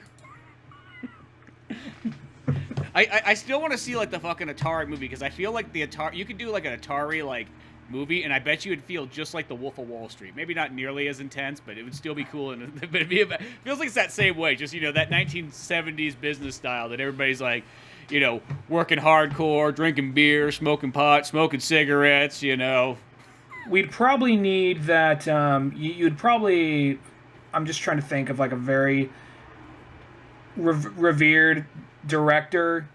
I still want to see like the fucking Atari movie because I feel like the Atari you could do like an Atari like movie and I bet you it'd feel just like the Wolf of Wall Street. Maybe not nearly as intense, but it would still be cool and but it feels like it's that same way. Just that 1970s business style that everybody's like, working hardcore, drinking beer, smoking pot, smoking cigarettes. We'd probably need that. You'd probably. I'm just trying to think of like a very revered director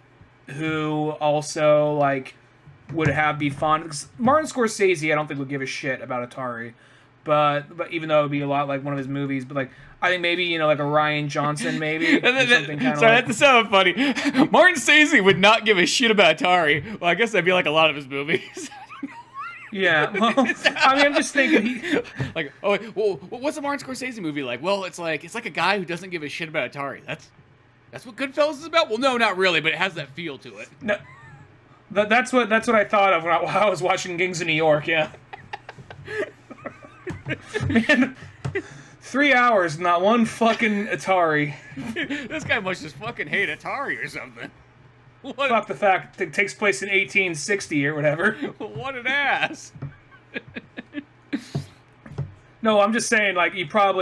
who also like would be fond. Cause Martin Scorsese, I don't think would give a shit about Atari, but even though it would be a lot like one of his movies, but like I think maybe like a Rian Johnson maybe. Something kind of. Sorry, that sounds funny. Martin Scorsese would not give a shit about Atari. Well, I guess that'd be like a lot of his movies. Yeah, well, I mean, I'm just thinking like, oh, well, what's a Martin Scorsese movie like? Well, it's like a guy who doesn't give a shit about Atari. That's what Goodfellas is about. Well, no, not really, but it has that feel to it. No, that's what I thought of when I was watching Gangs of New York. Yeah, man, 3 hours, not one fucking Atari. This guy must just fucking hate Atari or something. Fuck the fact that it takes place in 1860 or whatever. What an ass. No, I'm just saying, like,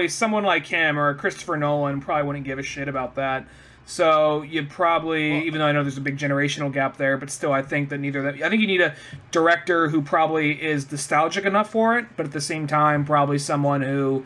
someone like him or Christopher Nolan probably wouldn't give a shit about that. So you'd probably, even though I know there's a big generational gap there, but still I think that I think you need a director who probably is nostalgic enough for it, but at the same time probably someone who,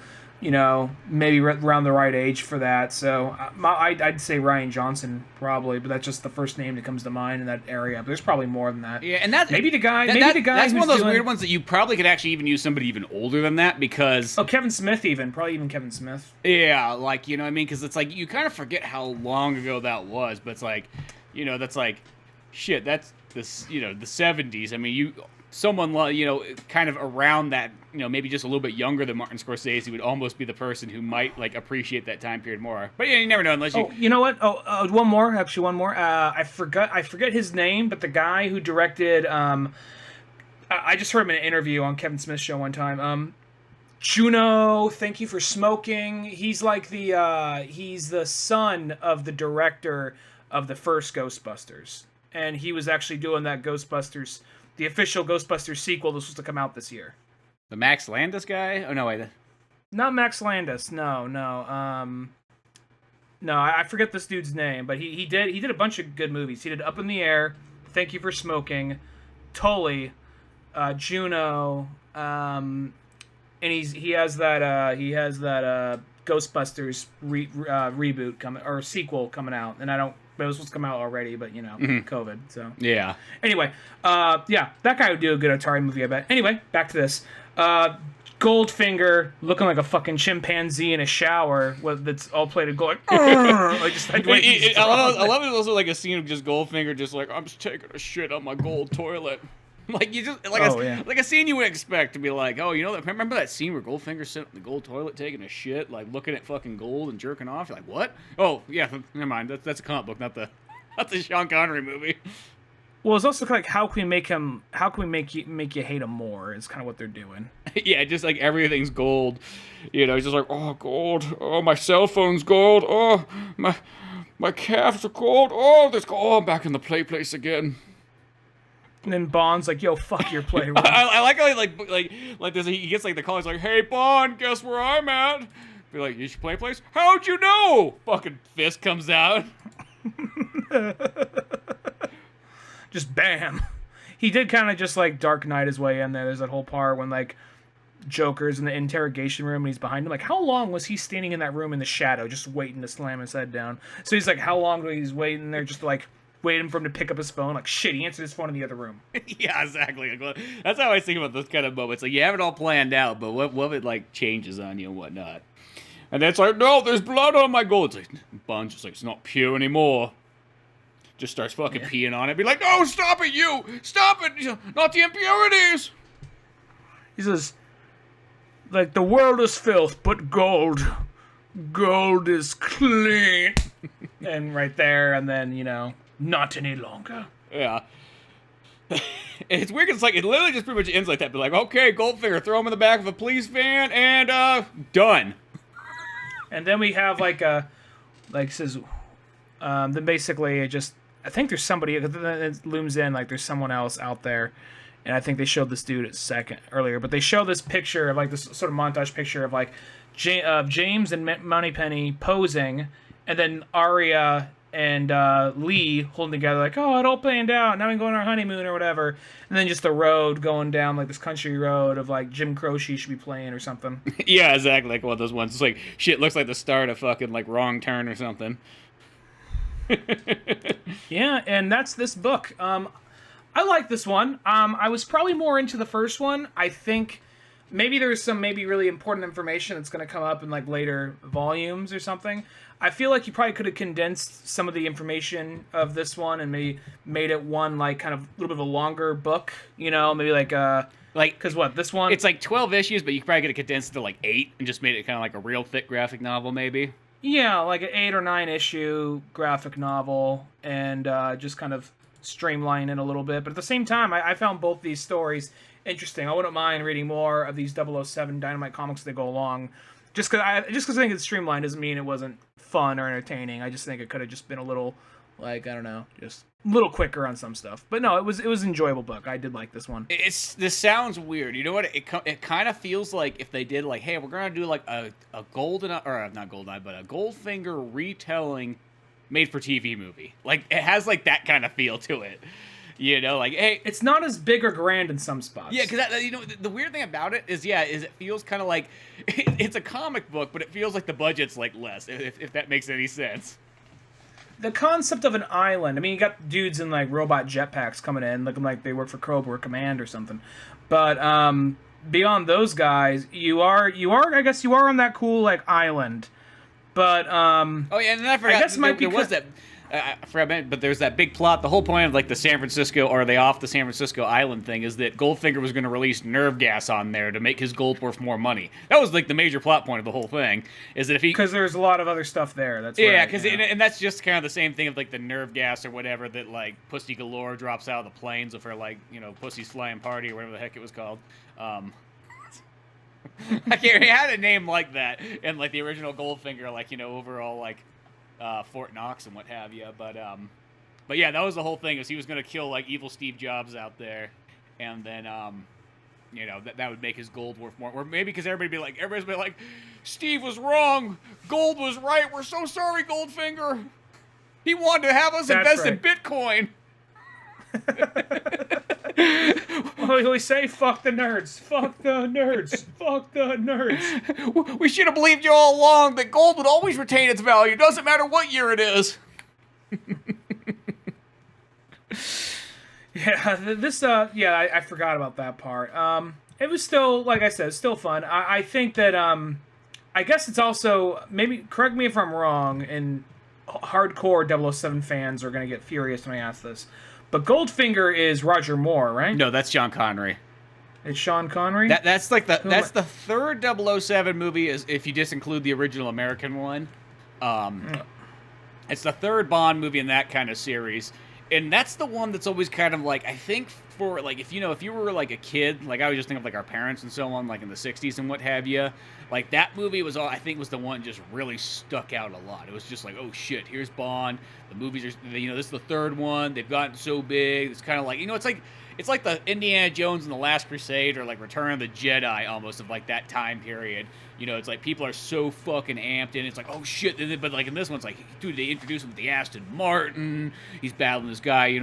maybe around the right age for that. So I'd say Ryan Johnson probably, but that's just the first name that comes to mind in that area. But there's probably more than that. Yeah, and that's maybe the guy. That's one of those weird ones that you probably could actually even use somebody even older than that because. Oh, Kevin Smith probably even Kevin Smith. Yeah, like you know what I mean, because it's like you kind of forget how long ago that was, but it's like, that's like, shit, that's this the 70s. I mean, someone kind of around that, maybe just a little bit younger than Martin Scorsese would almost be the person who might like appreciate that time period more. But yeah, you never know unless you. Oh, you know what? One more. I forget his name, but the guy who directed. I just heard him in an interview on Kevin Smith's show one time. Juno, Thank You for Smoking. He's like he's the son of the director of the first Ghostbusters, and he was actually doing that Ghostbusters. The official Ghostbusters sequel was supposed to come out this year. The Max Landis guy? Oh, no, wait. Not Max Landis. No. No, I forget this dude's name, but he did a bunch of good movies. He did Up in the Air, Thank You for Smoking, Tully, Juno, and he has that Ghostbusters reboot coming or sequel coming out, and it was supposed to come out already, but COVID. So yeah. Anyway, that guy would do a good Atari movie, I bet. Anyway, back to this. Goldfinger looking like a fucking chimpanzee in a shower that's all plated gold. I love it. Also, like a scene of just Goldfinger, just like I'm just taking a shit on my gold toilet. Like you just like a scene you would expect to be like, oh, remember that scene where Goldfinger sitting in the gold toilet taking a shit, like looking at fucking gold and jerking off. You're like, what? Oh yeah, never mind. That's a comic book, not the Sean Connery movie. Well, it's also like how can we make you hate him more? Is kind of what they're doing. Yeah, just like everything's gold. It's just like, oh, gold. Oh, my cell phone's gold. Oh, my calves are gold. Oh, there's gold. Oh, I'm back in the play place again. And then Bond's like, yo, fuck your playroom. I like how he gets like the call. He's like, hey, Bond, guess where I'm at? Be like, you should play place? How'd you know? Fucking fist comes out. Just bam. He did kind of just like Dark Knight his way in there. There's that whole part when like Joker's in the interrogation room and he's behind him. Like, how long was he standing in that room in the shadow just waiting to slam his head down? So he's like, how long was he waiting there just like waiting for him to pick up his phone? Like, shit, he answered his phone in the other room. Yeah, exactly. That's how I think about those kind of moments. Like, you have it all planned out, but what if it like changes on you and whatnot? And then it's like, no, there's blood on my gold. It's like, Bond's just like, it's not pure anymore. Just starts fucking peeing on it. Be like, no, stop it, you! Stop it! Not the impurities! He says, like, the world is filth, but gold is clean. And right there, and then, not any longer. Yeah. It's weird, it's like, it literally just pretty much ends like that. Be like, okay, Goldfinger, throw him in the back of a police van, and, done. And then we have, says, then basically it just, I think there's somebody, it looms in, like there's someone else out there, and I think they showed this dude earlier, but they show this picture of, like, this sort of montage picture of, like, James and Moneypenny posing, and then Arya and Lee holding together, like, oh, it all planned out, now we can go on our honeymoon or whatever, and then just the road going down, like, this country road of, like, Jim Croce should be playing or something. Yeah, exactly, like one of those ones. It's like, shit, looks like the start of fucking, like, Wrong Turn or something. Yeah, and that's this book. I like this one. I was probably more into the first one. I think maybe there's some really important information that's going to come up in like later volumes or something. I feel like you probably could have condensed some of the information of this one and maybe made it one like kind of a little bit of a longer book. Maybe because this one it's like 12 issues, but you could probably get it condensed to like 8 and just made it kind of like a real thick graphic novel, maybe. Yeah, like an 8 or 9 issue graphic novel, and just kind of streamline it a little bit. But at the same time, I found both these stories interesting. I wouldn't mind reading more of these 007 Dynamite comics as they go along. Just because I think it's streamlined doesn't mean it wasn't fun or entertaining. I just think it could have just been a little, like, I don't know, just a little quicker on some stuff. But no, it was an enjoyable book. I did like this one. This sounds weird. You know what? It kind of feels like if they did like, hey, we're gonna do like a Goldfinger retelling made for TV movie. Like it has like that kind of feel to it. You know, like, hey, It's not as big or grand in some spots. yeah, because you know the weird thing about it is it feels kind of like it's a comic book, but it feels like the budget's like less, if that makes any sense. The concept of an island. I mean, you got dudes in like robot jetpacks coming in, looking like they work for Cobra Command or something. But beyond those guys, you are. I guess you are on that cool like island. But oh yeah, and then I forgot. I guess there was that. I forgot, but there's that big plot. The whole point of like the San Francisco or they off the San Francisco island thing is that Goldfinger was going to release nerve gas on there to make his gold worth more money. That was like the major plot point of the whole thing. Is that if he because there's a lot of other stuff there. That's yeah, right, because and that's just kind of the same thing of like the nerve gas or whatever that like Pussy Galore drops out of the planes of her like Pussy's Flying Party or whatever the heck it was called. I can't. He had a name like that and like the original Goldfinger, like overall like. Fort Knox and what have you, but yeah, that was the whole thing. Is he was gonna kill like evil Steve Jobs out there, and then that would make his gold worth more. Or maybe because everybody's been like, Steve was wrong, gold was right. We're so sorry, Goldfinger. He wanted to have us invest in Bitcoin. Well, we say fuck the nerds, fuck the nerds, fuck the nerds. We should have believed you all along that gold would always retain its value. Doesn't matter what year it is. Yeah, I forgot about that part. It was still, like I said, still fun. I think that I guess it's also, maybe correct me if I'm wrong, and hardcore 007 fans are gonna get furious when I ask this. But Goldfinger is Roger Moore, right? No, that's Sean Connery. It's Sean Connery? That's the third 007 movie, is if you just include the original American one. It's the third Bond movie in that kind of series. And that's the one that's always kind of like, I think for like, if you were like a kid, like I was just thinking of like our parents and so on, like in the 60s and what have you, like that movie was the one just really stuck out a lot. It was just like, oh shit, here's Bond. The movies are, this is the third one. They've gotten so big. It's kind of like, it's like the Indiana Jones and the Last Crusade or like Return of the Jedi almost of like that time period. It's like people are so fucking amped in. It's like, oh shit. But like in this one, it's like, dude, they introduce him with the Aston Martin. He's battling this guy,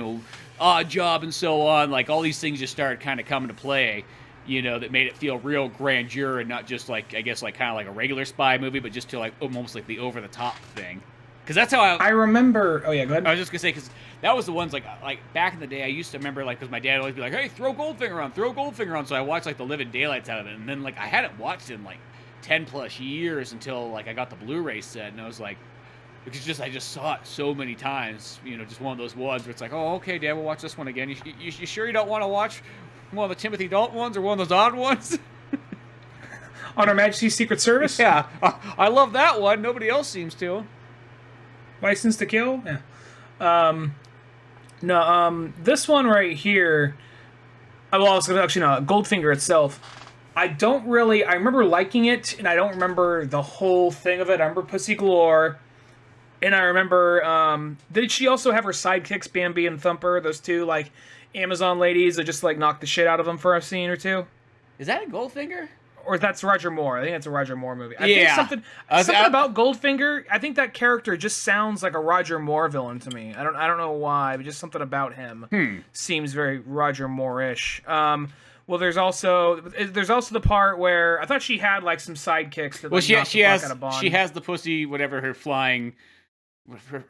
Odd Job and so on. Like all these things just started kind of coming to play, that made it feel real grandeur and not just like, I guess like kind of like a regular spy movie, but just to like almost like the over the top thing. Because that's how I remember. Oh yeah, go ahead. I was just gonna say because that was the ones like back in the day. I used to remember like because my dad would always be like, "Hey, throw Goldfinger on." So I watched like the living daylights out of it, and then like I hadn't watched it in like 10+ years until like I got the Blu-ray set, and I was like, because I just saw it so many times. Just one of those ones where it's like, "Oh, okay, Dad, we'll watch this one again." You sure you don't want to watch one of the Timothy Dalton ones or one of those odd ones? On Her Majesty's Secret Service? Yeah, I love that one. Nobody else seems to. License to Kill? Yeah. This one right here. Well, I was gonna actually no, Goldfinger itself. I remember liking it, and I don't remember the whole thing of it. I remember Pussy Galore, and I remember. Did she also have her sidekicks, Bambi and Thumper? Those two like Amazon ladies that just like knock the shit out of them for a scene or two. Is that a Goldfinger? Or that's Roger Moore. I think that's a Roger Moore movie. I think something about Goldfinger. I think that character just sounds like a Roger Moore villain to me. I don't know why, but just something about him seems very Roger Moore-ish. Well, there's also the part where I thought she had like some sidekicks. That, she has the pussy, whatever her flying,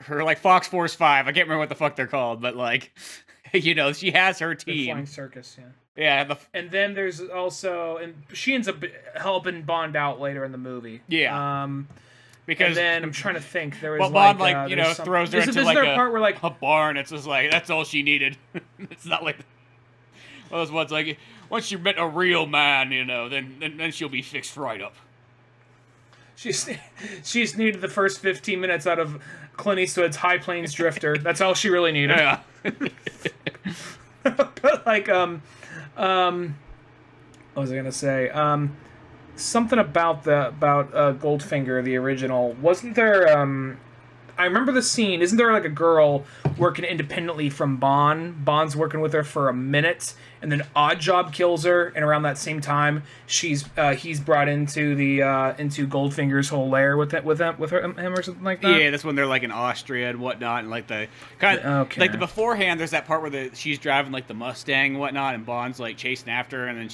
her like Fox Force 5. I can't remember what the fuck they're called, but like, she has her team. The Flying Circus, yeah. Yeah, and then there's also, and she ends up helping Bond out later in the movie. Yeah. Because and then I'm trying to think. There was Bond throws her into like part where, like, a barn. It's just like that's all she needed. It's not like those ones like once you met a real man, then she'll be fixed right up. She's needed the first 15 minutes out of Clint Eastwood's High Plains Drifter. That's all she really needed. Yeah. But like what was I gonna say? Something about Goldfinger, the original. Wasn't there I remember the scene. Isn't there like a girl working independently from Bond? Bond's working with her for a minute, and then Oddjob kills her. And around that same time, he's brought into into Goldfinger's whole lair with him or something like that. Yeah, that's when they're like in Austria and whatnot, and like the kind of like the beforehand. There's that part where she's driving like the Mustang and whatnot, and Bond's like chasing after her, and then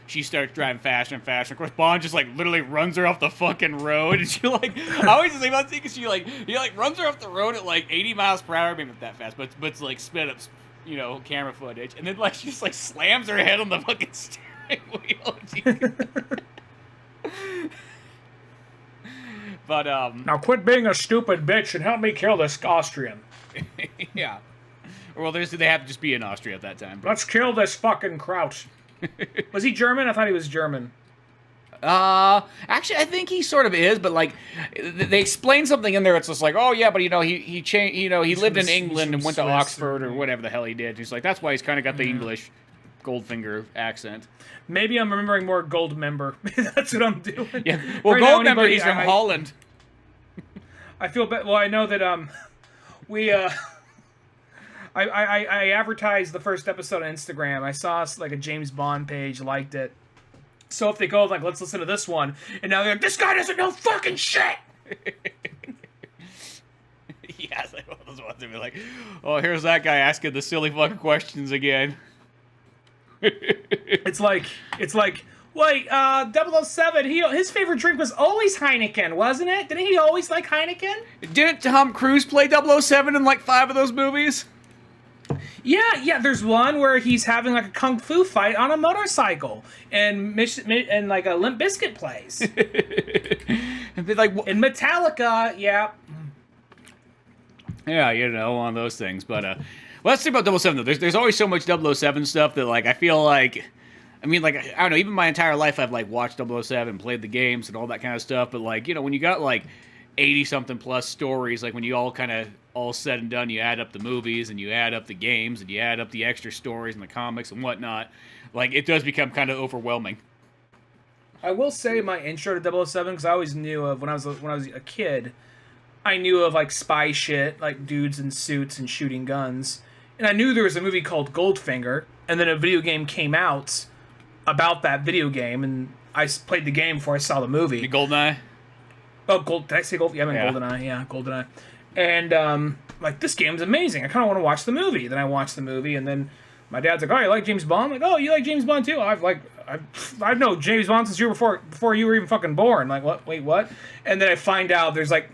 she starts driving faster and faster. Of course, Bond just like literally runs her off the fucking road, and she like I always just think about it because he like runs her off the road at like 80 miles per hour, maybe not that fast, but it's like sped up, camera footage, and then like she just like slams her head on the fucking steering wheel. But now quit being a stupid bitch and help me kill this Austrian. Yeah. Well, they have to just be in Austria at that time. But. Let's kill this fucking Kraut. Was he German? I thought he was German. Actually, I think he sort of is, but like they explain something in there. It's just like, oh yeah, but he changed. He lived in England and went to Oxford or whatever the hell he did. He's like, that's why he's kind of got the English Goldfinger accent. Maybe I'm remembering more Goldmember. That's what I'm doing. Yeah. Well, right Goldmember, he's from Holland. I feel bad. Well, I know that we I advertised the first episode on Instagram. I saw like a James Bond page liked it. So if they go like, let's listen to this one, and now they're like, this guy doesn't know fucking shit. Yeah, it's like one of those ones that be like, oh, here's that guy asking the silly fucking questions again. It's like, wait, 007, his favorite drink was always Heineken, wasn't it? Didn't he always like Heineken? Didn't Tom Cruise play 007 in like 5 of those movies? Yeah, there's one where he's having like a kung fu fight on a motorcycle, and like a Limp Bizkit plays. And like, in Metallica, yeah. Yeah, one of those things. But well, let's think about 007 though. There's always so much 007 stuff that like I feel like, I mean, like I don't know. Even my entire life, I've like watched 007, played the games, and all that kind of stuff. But like when you got like 80-something plus stories, like when you all said and done, you add up the movies and you add up the games and you add up the extra stories and the comics and whatnot, like it does become kind of overwhelming. I will say my intro to 007, because I always knew of when I was a kid, I knew of like spy shit, like dudes in suits and shooting guns, and I knew there was a movie called Goldfinger, and then a video game came out about that video game, and I played the game before I saw the movie. The GoldenEye. Oh, did I say Gold? Yeah, I meant GoldenEye. Yeah, GoldenEye. And like this game's amazing. I kind of want to watch the movie. Then I watched the movie, and then my dad's like, "Oh, you like James Bond?" I'm like, "Oh, you like James Bond too?" I've known James Bond since you were before you were even fucking born. Like, what? Wait, what? And then I find out there's like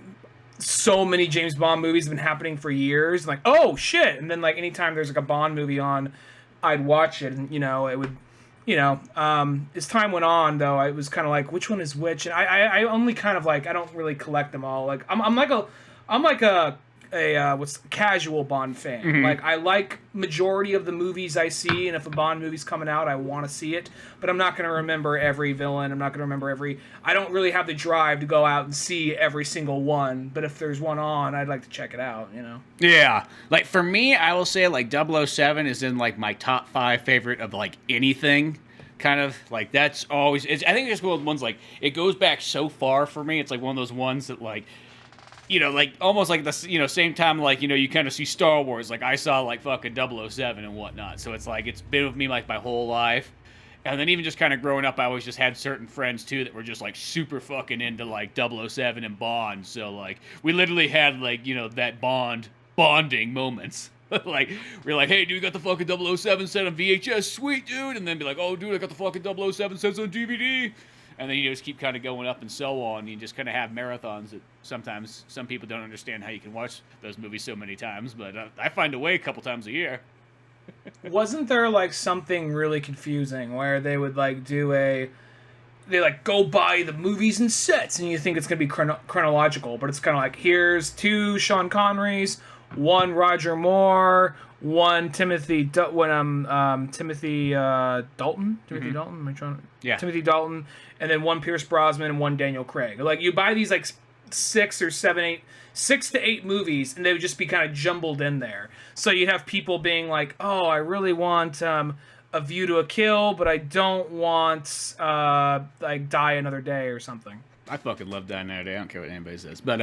so many James Bond movies have been happening for years. I'm like, oh shit! And then like anytime there's like a Bond movie on, I'd watch it, and it would. As time went on, though, I was kind of like, which one is which? And I only kind of like, I don't really collect them all. Like, I'm like a casual Bond fan. Mm-hmm. Like, I like majority of the movies I see, and if a Bond movie's coming out, I want to see it. But I'm not going to remember every villain. I'm not going to remember I don't really have the drive to go out and see every single one. But if there's one on, I'd like to check it out, Yeah. Like, for me, I will say, like, 007 is in, like, my top 5 favorite of, like, anything. Kind of, like, that's always... I think it's one of the ones, like, it goes back so far for me. It's, like, one of those ones that, like... like, almost like the, same time, like, you kind of see Star Wars. Like, I saw, like, fucking 007 and whatnot. So it's, like, it's been with me, like, my whole life. And then even just kind of growing up, I always just had certain friends, too, that were just, like, super fucking into, like, 007 and Bond. So, like, we literally had, like, that bonding moments. Like, we're like, hey, dude, you got the fucking 007 set on VHS? Sweet, dude. And then be like, oh, dude, I got the fucking 007 sets on DVD. And then you just keep kind of going up and so on. You just kind of have marathons that sometimes some people don't understand how you can watch those movies so many times. But I find a way a couple times a year. Wasn't there, like, something really confusing where they would, like, they, like, go by the movies and sets, and you think it's going to be chronological, but it's kind of like, here's 2 Sean Connerys, 1 Roger Moore, 1 Timothy Dalton? Timothy Dalton? Am I trying to... Yeah. Timothy Dalton, and then 1 Pierce Brosnan and 1 Daniel Craig. Like, you buy these, like, 6 to 8 movies, and they would just be kind of jumbled in there. So you'd have people being like, oh, I really want A View to a Kill, but I don't want, like, Die Another Day or something. I fucking love Dynamite. I don't care what anybody says. But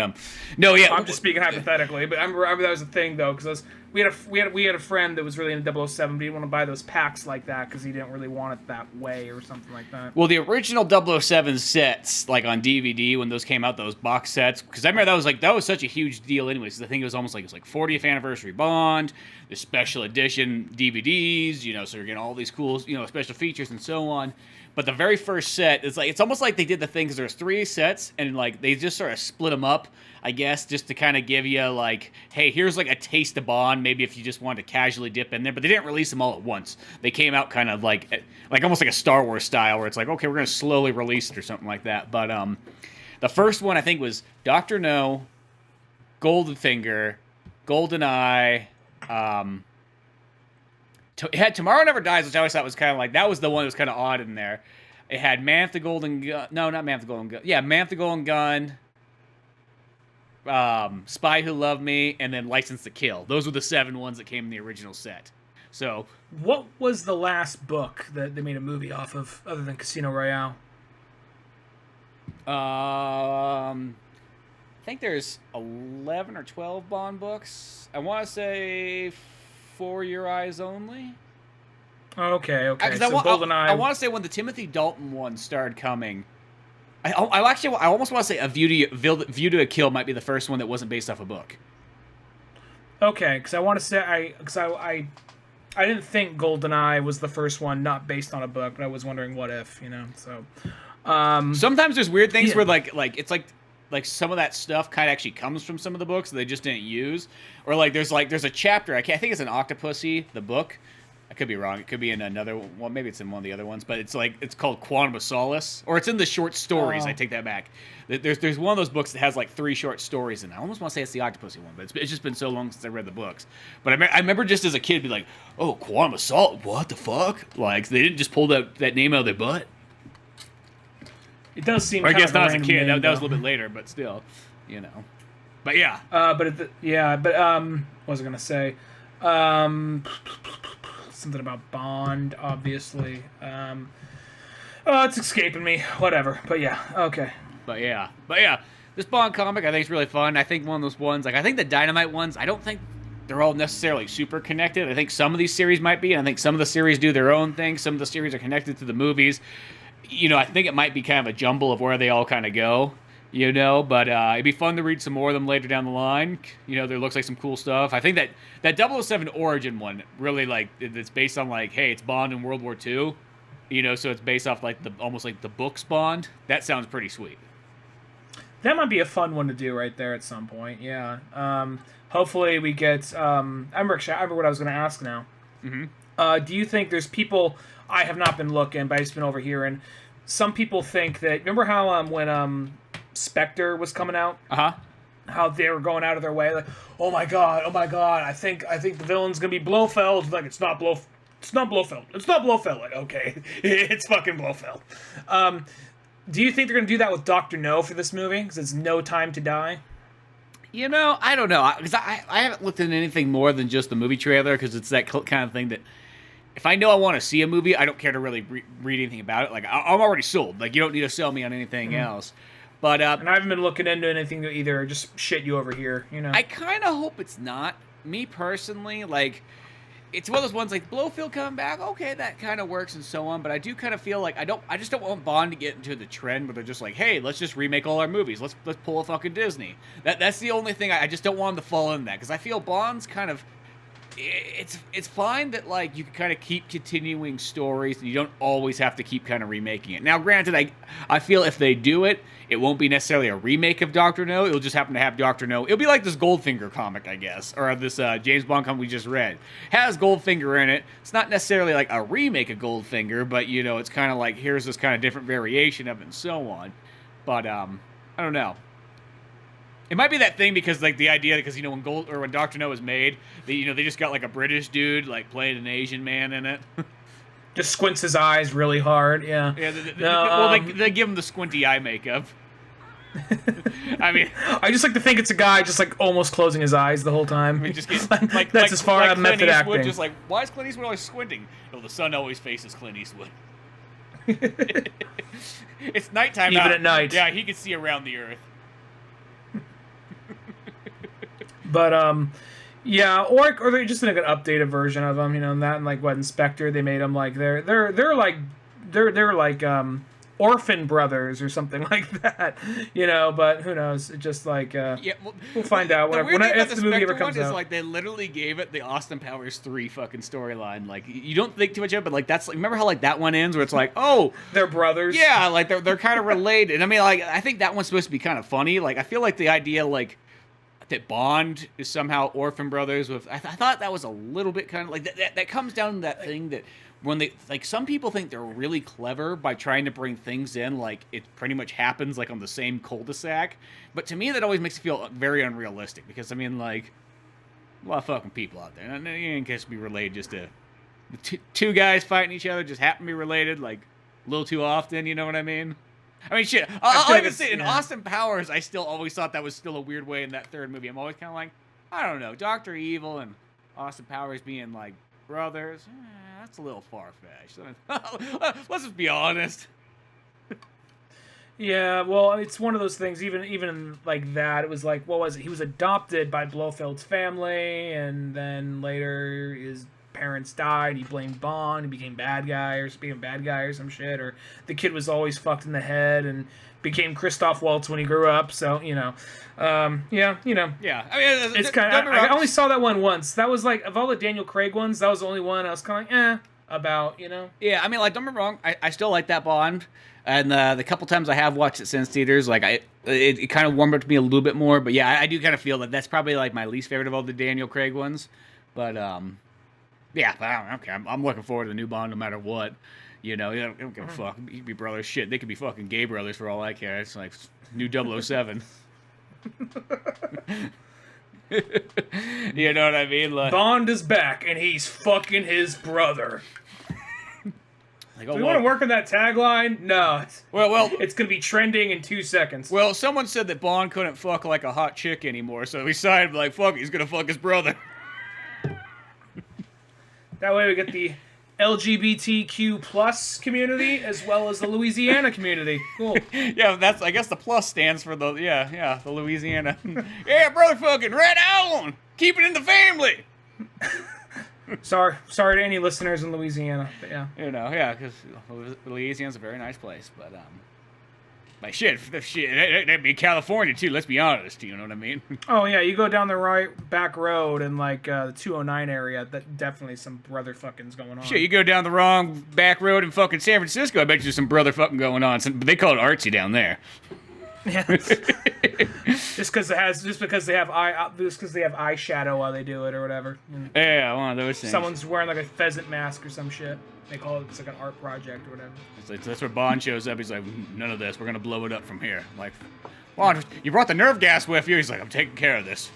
no, yeah. I'm just speaking hypothetically, but I remember that was a thing though, because we had a friend that was really into 007, but he didn't want to buy those packs like that because he didn't really want it that way or something like that. Well, the original 007 sets, like on DVD when those came out, those box sets, because I remember that was such a huge deal anyways. I think it was almost like 40th anniversary Bond, the special edition DVDs, so you're getting all these cool, special features and so on. But the very first set, it's almost like they did the thing because there's 3 sets and like they just sort of split them up, I guess, just to kind of give you like, hey, here's like a taste of Bond, maybe if you just wanted to casually dip in there. But they didn't release them all at once. They came out kind of like almost like a Star Wars style where it's like, okay, we're going to slowly release it or something like that. But the first one I think was Dr. No, Goldfinger, GoldenEye, it had Tomorrow Never Dies, which I always thought was kind of like, that was the one that was kind of odd in there. It had Man with the Golden Gun. No, not Man with the Golden Gun. Yeah, Man with the Golden Gun, Spy Who Loved Me, and then License to Kill. Those were the 7 ones that came in the original set. So, what was the last book that they made a movie off of, other than Casino Royale? I think there's 11 or 12 Bond books. I want to say For Your Eyes Only. Okay. So GoldenEye. I want to say when the Timothy Dalton one started coming. I almost want to say A View to a Kill might be the first one that wasn't based off a book. Okay, because I want to say I didn't think GoldenEye was the first one not based on a book, but I was wondering what if, So sometimes there's weird things where like it's like some of that stuff kind of actually comes from some of the books that they just didn't use, or there's a chapter. I think it's in Octopussy, the book. I could be wrong. It could be in another one. Maybe it's in one of the other ones, but it's called Quantum of Solace, or it's in the short stories. I take that back. There's one of those books that has 3 short stories in it. I almost want to say it's the Octopussy one, but it's just been so long since I read the books. But I remember just as a kid be like, oh, Quantum of Solace, what the fuck? Like they didn't just pull that name out of their butt. It does seem. Or I kind guess of a not as a random kid. name, That was a little bit later, but still, But yeah. What was I gonna say? Something about Bond, obviously. It's escaping me. Whatever. But yeah. Okay. But yeah. This Bond comic I think is really fun. I think one of those ones, I think the Dynamite ones, I don't think they're all necessarily super connected. I think some of these series might be, and I think some of the series do their own thing. Some of the series are connected to the movies. I think it might be kind of a jumble of where they all kind of go, but it'd be fun to read some more of them later down the line. There looks like some cool stuff. I think that 007 Origin one really it's based on hey, it's Bond in World War II, so it's based off almost like the books Bond. That sounds pretty sweet. That might be a fun one to do right there at some point. Yeah. Hopefully we get. I remember what I was going to ask now. Mm-hmm. Do you think there's people? I have not been looking, but I've just been overhearing. Some people think that. Remember how when Spectre was coming out? How they were going out of their way, oh my god, I think the villain's gonna be Blofeld. It's not Blofeld. It's not Blofeld. Okay, it's fucking Blofeld. Do you think they're gonna do that with Dr. No for this movie? Because it's No Time to Die. I don't know, because I haven't looked at anything more than just the movie trailer, because it's that kind of thing that if I know I want to see a movie, I don't care to really read anything about it. I'm already sold. You don't need to sell me on anything else. But and I haven't been looking into anything either. Just shit you over here, I kind of hope it's not. Me personally, it's one of those ones Blofeld coming back. Okay, that kind of works and so on. But I do kind of feel I just don't want Bond to get into the trend where they're just hey, let's just remake all our movies. Let's pull a fucking Disney. That's the only thing I just don't want them to fall in that, because I feel Bond's kind of. It's fine that you can kind of keep continuing stories and you don't always have to keep kind of remaking it. Now, granted, I feel if they do it, it won't be necessarily a remake of Dr. No. It'll just happen to have Dr. No. It'll be like this Goldfinger comic, I guess, or this James Bond comic we just read. Has Goldfinger in it. It's not necessarily a remake of Goldfinger, but it's kind of here's this kind of different variation of it and so on. But I don't know. It might be that thing because the idea because when Dr. No was made, they just got a British dude playing an Asian man in it. Just squints his eyes really hard. Yeah. Yeah. They give him the squinty eye makeup. I mean, I just like to think it's a guy just almost closing his eyes the whole time. I mean, just that's as far as method Eastwood, acting. Just why is Clint Eastwood always squinting? Oh, the sun always faces Clint Eastwood. It's nighttime Even out. at night. Yeah, he can see around the Earth. But yeah, or they just like an updated version of them, and that, and like what Inspector, they made them like they're like orphan brothers or something like that, But who knows? It just like we'll find out if the movie ever comes out. Is like they literally gave it the Austin Powers 3 fucking storyline. Like you don't think too much of it, but like that's like, remember how like that one ends where it's like, oh, they're brothers. Yeah, like they're kind of related. I mean, like I think that one's supposed to be kind of funny. Like I feel like the idea like that Bond is somehow orphan brothers with. I thought that was a little bit kind of like that comes down to that thing that. When they like, some people think they're really clever by trying to bring things in like it pretty much happens like on the same cul-de-sac, but to me that always makes it feel very unrealistic because I mean like a lot of fucking people out there, and you ain't just be related just to two guys fighting each other just happen to be related like a little too often, you know what I mean? I mean shit. I'll even say in Austin Powers, I still always thought that was still a weird way in that third movie. I'm always kind of like, I don't know, Dr. Evil and Austin Powers being like brothers. That's a little far-fetched. Let's just be honest. Yeah, well, it's one of those things. Even like that, it was like, what was it? He was adopted by Blofeld's family, and then later his parents died. He blamed Bond. He became bad guy or some shit. Or the kid was always fucked in the head and became Christoph Waltz when he grew up. So Yeah. I mean, it's kind of. I only saw that one once. That was like of all the Daniel Craig ones, that was the only one I was kind of like, about, Yeah, I mean, like, don't get me wrong, I still like that Bond, and the couple times I have watched it since theaters, like, it kind of warmed up to me a little bit more, but yeah, I do kind of feel that that's probably like my least favorite of all the Daniel Craig ones, but yeah, but I don't care. I'm looking forward to the new Bond no matter what. You don't give a fuck. You could be brothers. Shit, they could be fucking gay brothers for all I care. It's like new 007. You know what I mean? Like, Bond is back, and he's fucking his brother. Like, Do we want to work on that tagline? No. Well, it's going to be trending in 2 seconds. Well, someone said that Bond couldn't fuck like a hot chick anymore, so he decided, like, fuck, he's going to fuck his brother. That way we get the LGBTQ plus community as well as the Louisiana community. Cool. Yeah, I guess the plus stands for the Louisiana. Yeah, brother fucking right on. Keep it in the family. Sorry to any listeners in Louisiana, but yeah. Because Louisiana's a very nice place, but like shit, that'd be California too. Let's be honest, you know what I mean? Oh yeah, you go down the right back road in like the 209 area. That definitely some brother fucking's going on. Shit, you go down the wrong back road in fucking San Francisco. I bet you there's some brother fucking going on. But they call it artsy down there. Yeah. just because they have eyeshadow while they do it or whatever. Yeah, one of those things. Someone's wearing like a pheasant mask or some shit. They call it, it's like an art project or whatever. It's like, that's where Bond shows up. He's like, none of this. We're gonna blow it up from here. I'm like, Bond, you brought the nerve gas with you. He's like, I'm taking care of this.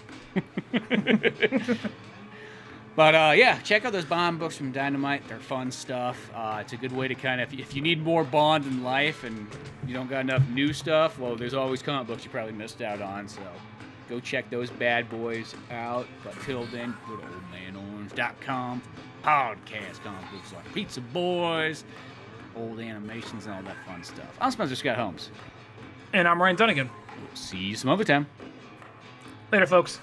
But yeah, check out those Bond books from Dynamite. They're fun stuff. It's a good way to kind of, if you need more Bond in life and you don't got enough new stuff, well, there's always comic books you probably missed out on. So go check those bad boys out. But till then, go to oldmanorange.com. Podcast, comic books like Pizza Boys, old animations, and all that fun stuff. I'm Spencer Scott Holmes. And I'm Ryan Dunnigan. We'll see you some other time. Later, folks.